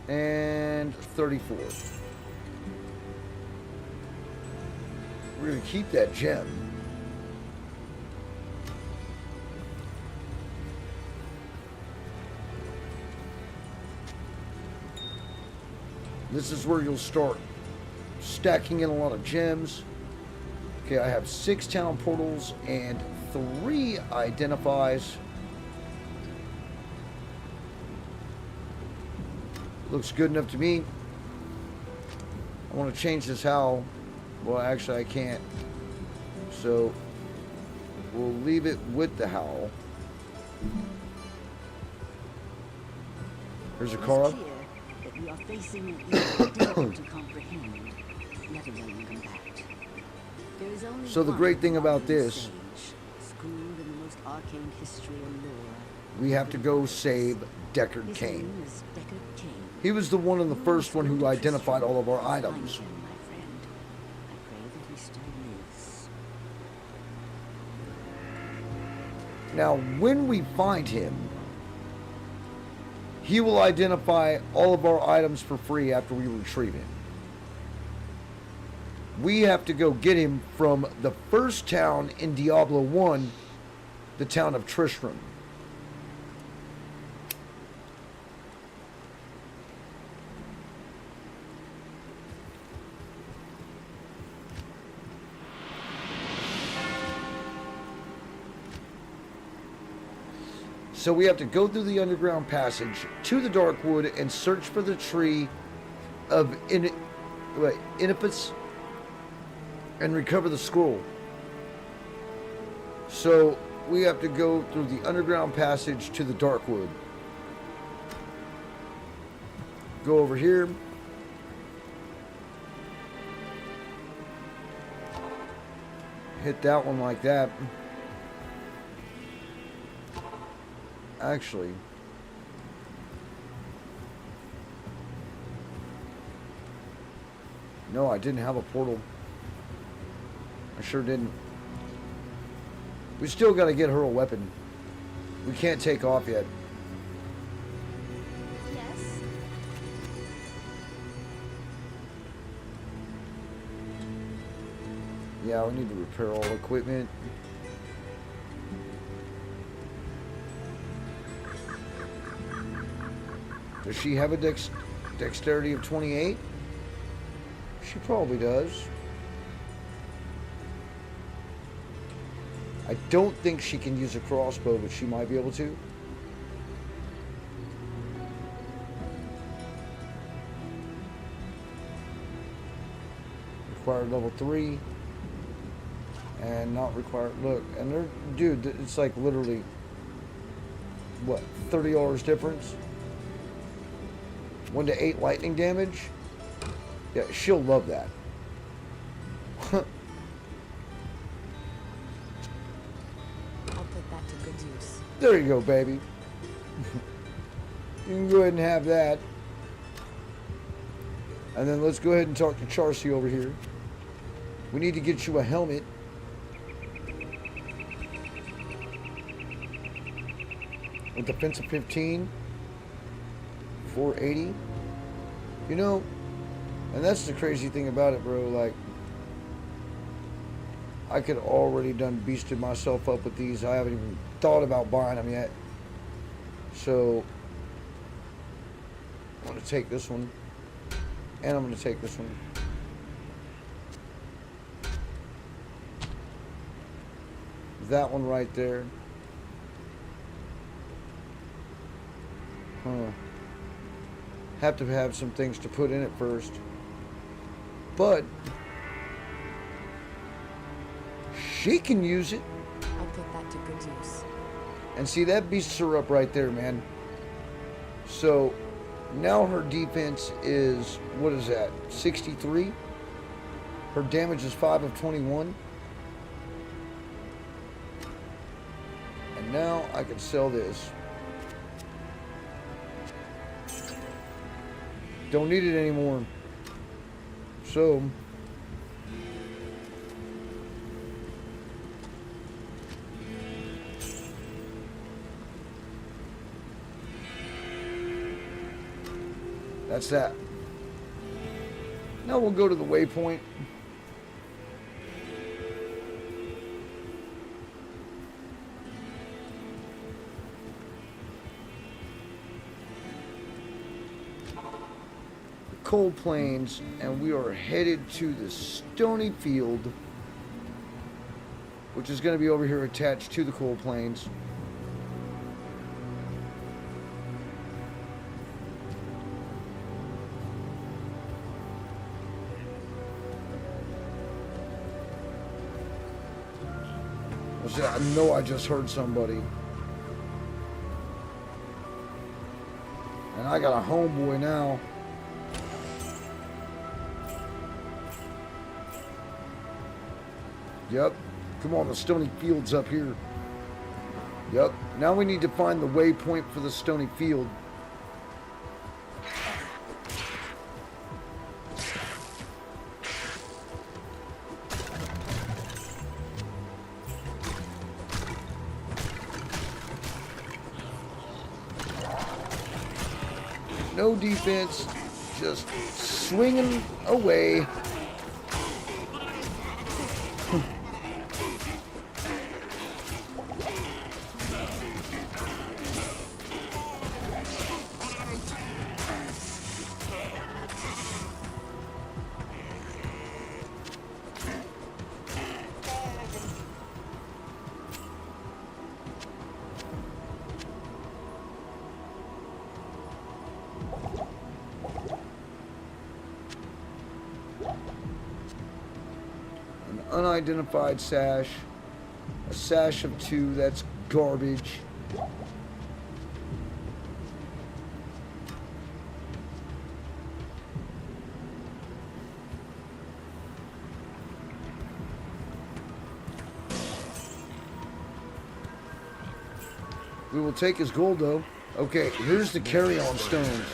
and 34. We're going to keep that gem. This is where you'll start stacking in a lot of gems. Okay, I have 6 town portals and 3 identifies. Looks good enough to me. I want to change this how. Well, actually I can't. So we'll leave it with the howl. Here's a car. It's clear that we are facing an evil difficult to comprehend, let alone combat. There is only So the one great thing about modern this, sage, schooled in the most arcane history and lore. we have to go save Deckard His Cain. name is Deckard Cain. He was the one in the first one who identified all of our items. Find him, my friend. I pray that he still lives. Now, when we find him, he will identify all of our items for free after we retrieve him. We have to go get him from the first town in Diablo 1, the town of Tristram. So we have to go through the underground passage to the Darkwood and search for the tree of Inipus and recover the scroll. So we have to go through the underground passage to the Darkwood. Go over here. Hit that one like that. Actually, no, I didn't have a portal. I sure didn't. We still got to get her a weapon. We can't take off yet. Yes. Yeah, we need to repair all equipment. Does she have a dexterity of 28? She probably does. I don't think she can use a crossbow, but she might be able to. Required level 3. And not required. Look, and they're, dude, it's like literally, what, $30 difference? 1 to 8 lightning damage. Yeah, she'll love that. I'll put that to good use. There you go, baby. You can go ahead and have that. And then let's go ahead and talk to Charcy over here. We need to get you a helmet. With defense of 15. 480. You know, and that's the crazy thing about it, bro. Like, I could already done beasted myself up with these. I haven't even thought about buying them yet. So, I'm going to take this one. And I'm going to take this one. That one right there. Huh. Have to have some things to put in it first. But she can use it. I'll put that to good use. And see, that beasts her up right there, man. So now her defense is, what is that, 63? Her damage is 5 of 21. And now I can sell this. Don't need it anymore. So that's that. Now we'll go to the waypoint. Cold Plains, and we are headed to the Stony Field, which is going to be over here attached to the Cold Plains. I know I just heard somebody. And I got a homeboy now. Yep. Come on, the Stony Field's up here. Yep. Now we need to find the waypoint for the Stony Field. No defense, just swinging away. Unidentified sash, a sash of 2, that's garbage. We will take his gold though. Okay, here's the carry-on stones.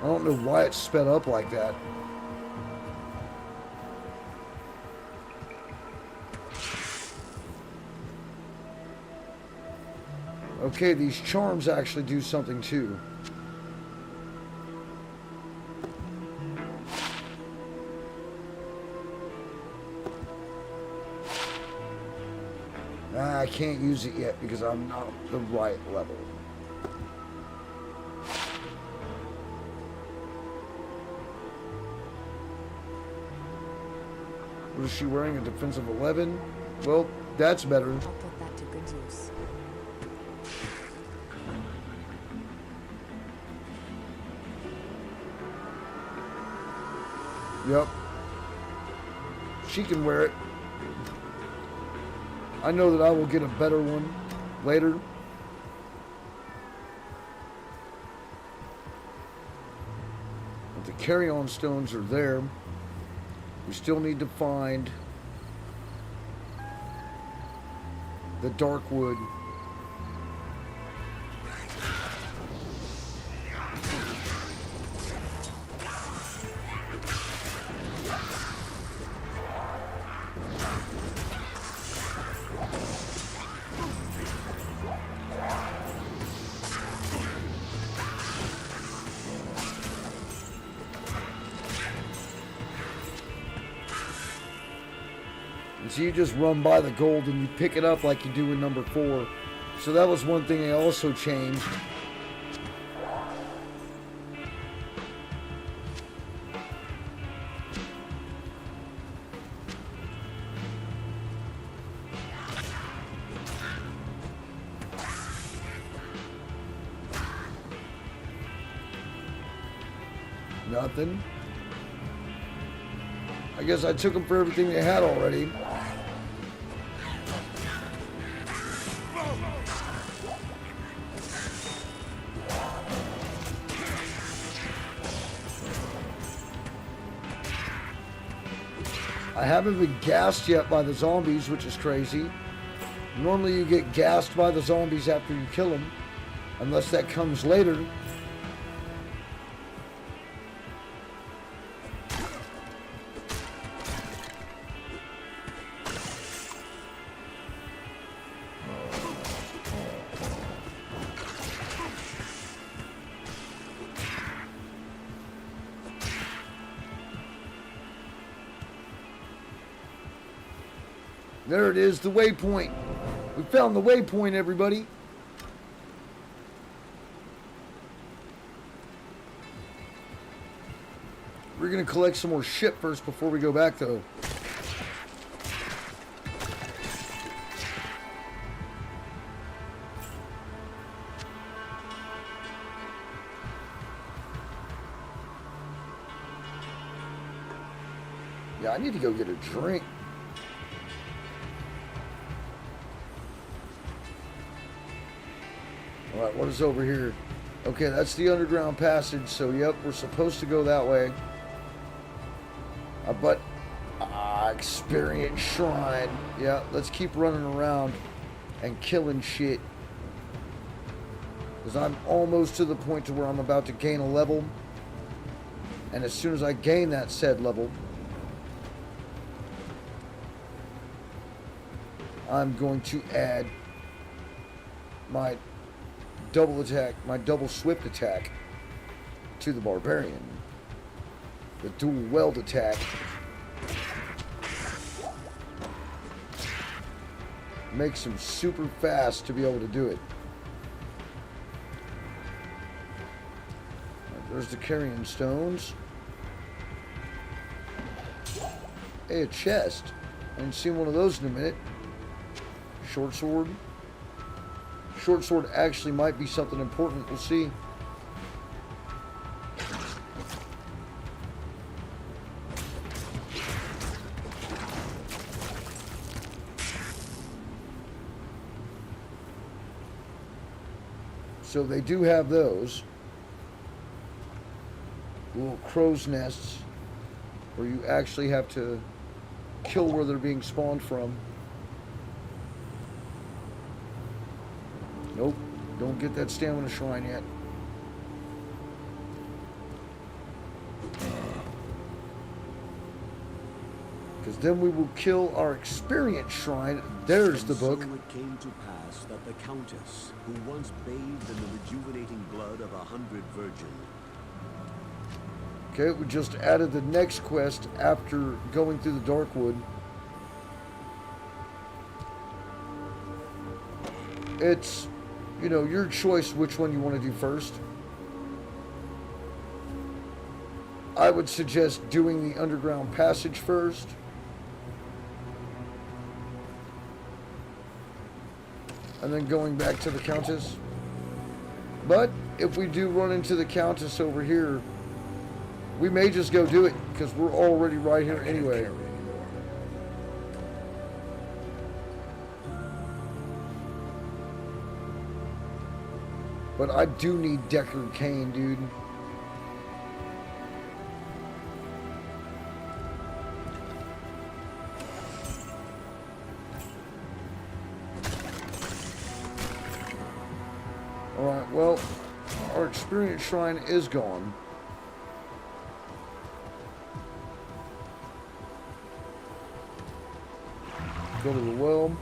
I don't know why it's sped up like that. Okay, these charms actually do something too. I can't use it yet because I'm not the right level. What is she wearing? A defensive 11? Well, that's better. I'll put that to good use. Yep. She can wear it. I know that I will get a better one later. But the carry-on stones are there. We still need to find the dark wood. So you just run by the gold and you pick it up like you do in number 4. So that was one thing they also changed. Nothing. I guess I took them for everything they had already. I haven't been gassed yet by the zombies, which is crazy. Normally you get gassed by the zombies after you kill them, unless that comes later. There it is, the waypoint. We found the waypoint, everybody. We're going to collect some more shit first before we go back, though. Yeah, I need to go get a drink. Alright, what is over here? Okay, that's the underground passage, so yep, we're supposed to go that way. Experience shrine. Yeah, let's keep running around and killing shit. Because I'm almost to the point to where I'm about to gain a level. And as soon as I gain that said level, I'm going to add my double attack, my double swift attack to the barbarian. The dual weld attack makes him super fast to be able to do it. There's the carrying stones. Hey, a chest. I haven't seen one of those in a minute. Short sword. Short sword actually might be something important. We'll see. So they do have those little crow's nests where you actually have to kill where they're being spawned from. Nope, don't get that stamina shrine yet. Because then we will kill our experience shrine. There's the book. So it came to pass that the Countess, who once bathed in the rejuvenating blood of 100 virgins. Okay, we just added the next quest after going through the Darkwood. It's, you know, your choice which one you want to do first. I would suggest doing the underground passage first. And then going back to the Countess. But if we do run into the Countess over here, we may just go do it because we're already right here anyway. But I do need Deckard Cain, dude. Alright, well, our experience shrine is gone. Go to the well.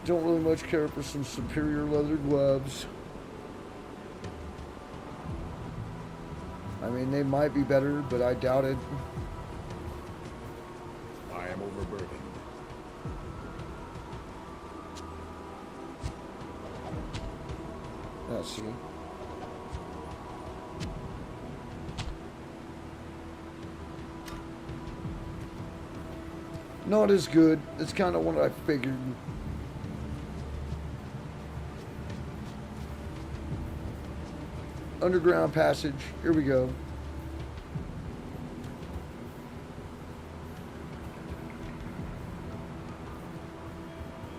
Don't really much care for some superior leather gloves. I mean, they might be better, but I doubt it. I am overburdened. Let's see. Not as good. It's kind of what I figured. Underground passage. Here we go.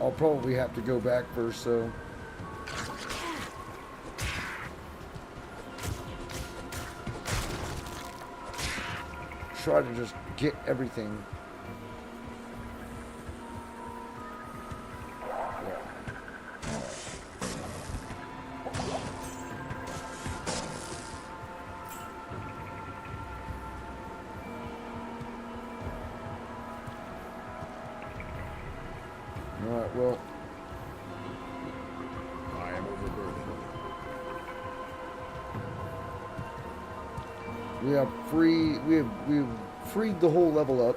I'll probably have to go back first, so. Try to just get everything. Alright, well. I am overburdened. We've freed the whole level up.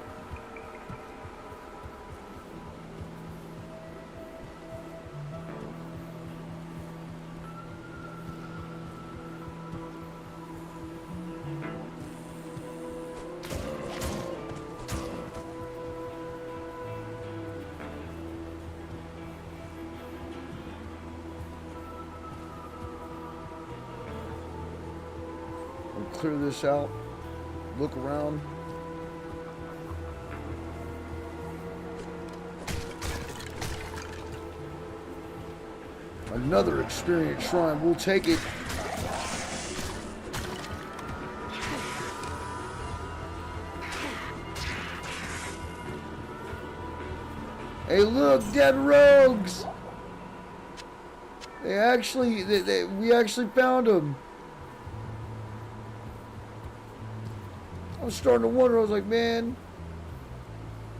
We'll clear this out. Look around. Another experience shrine. We'll take it. Hey, look, dead rogues. We actually found them. I was starting to wonder. I was like, man,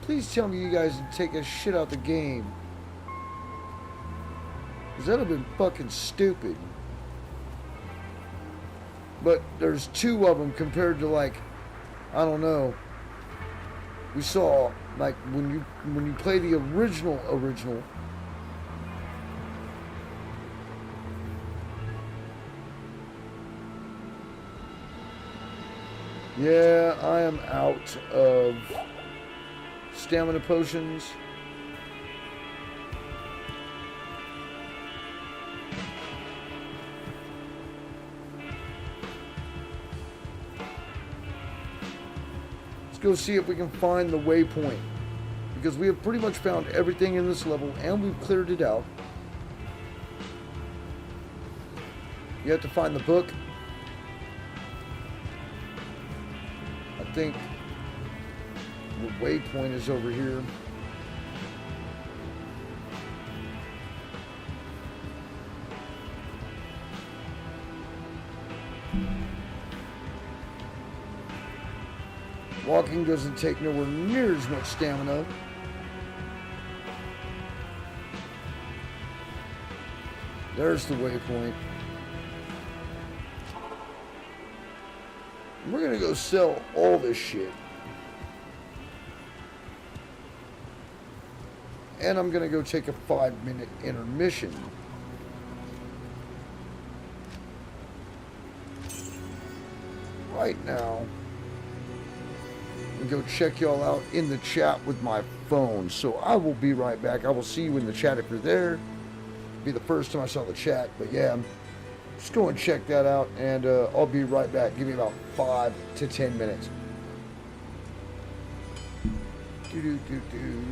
please tell me you guys didn't take a shit out the game. Because that would have been fucking stupid. But there's two of them compared to, like, I don't know. We saw, like, when you play the original. Yeah, I am out of stamina potions. Let's go see if we can find the waypoint. Because we have pretty much found everything in this level and we've cleared it out. You have to find the book. I think the waypoint is over here. Walking doesn't take nowhere near as much stamina. There's the waypoint. We're gonna go sell all this shit. And I'm gonna go take a 5-minute intermission. Right now. And go check y'all out in the chat with my phone. So I will be right back. I will see you in the chat if you're there. It'll be the first time I saw the chat, but yeah. Just go and check that out, and I'll be right back. Give me about 5 to 10 minutes. Do-do-do-do.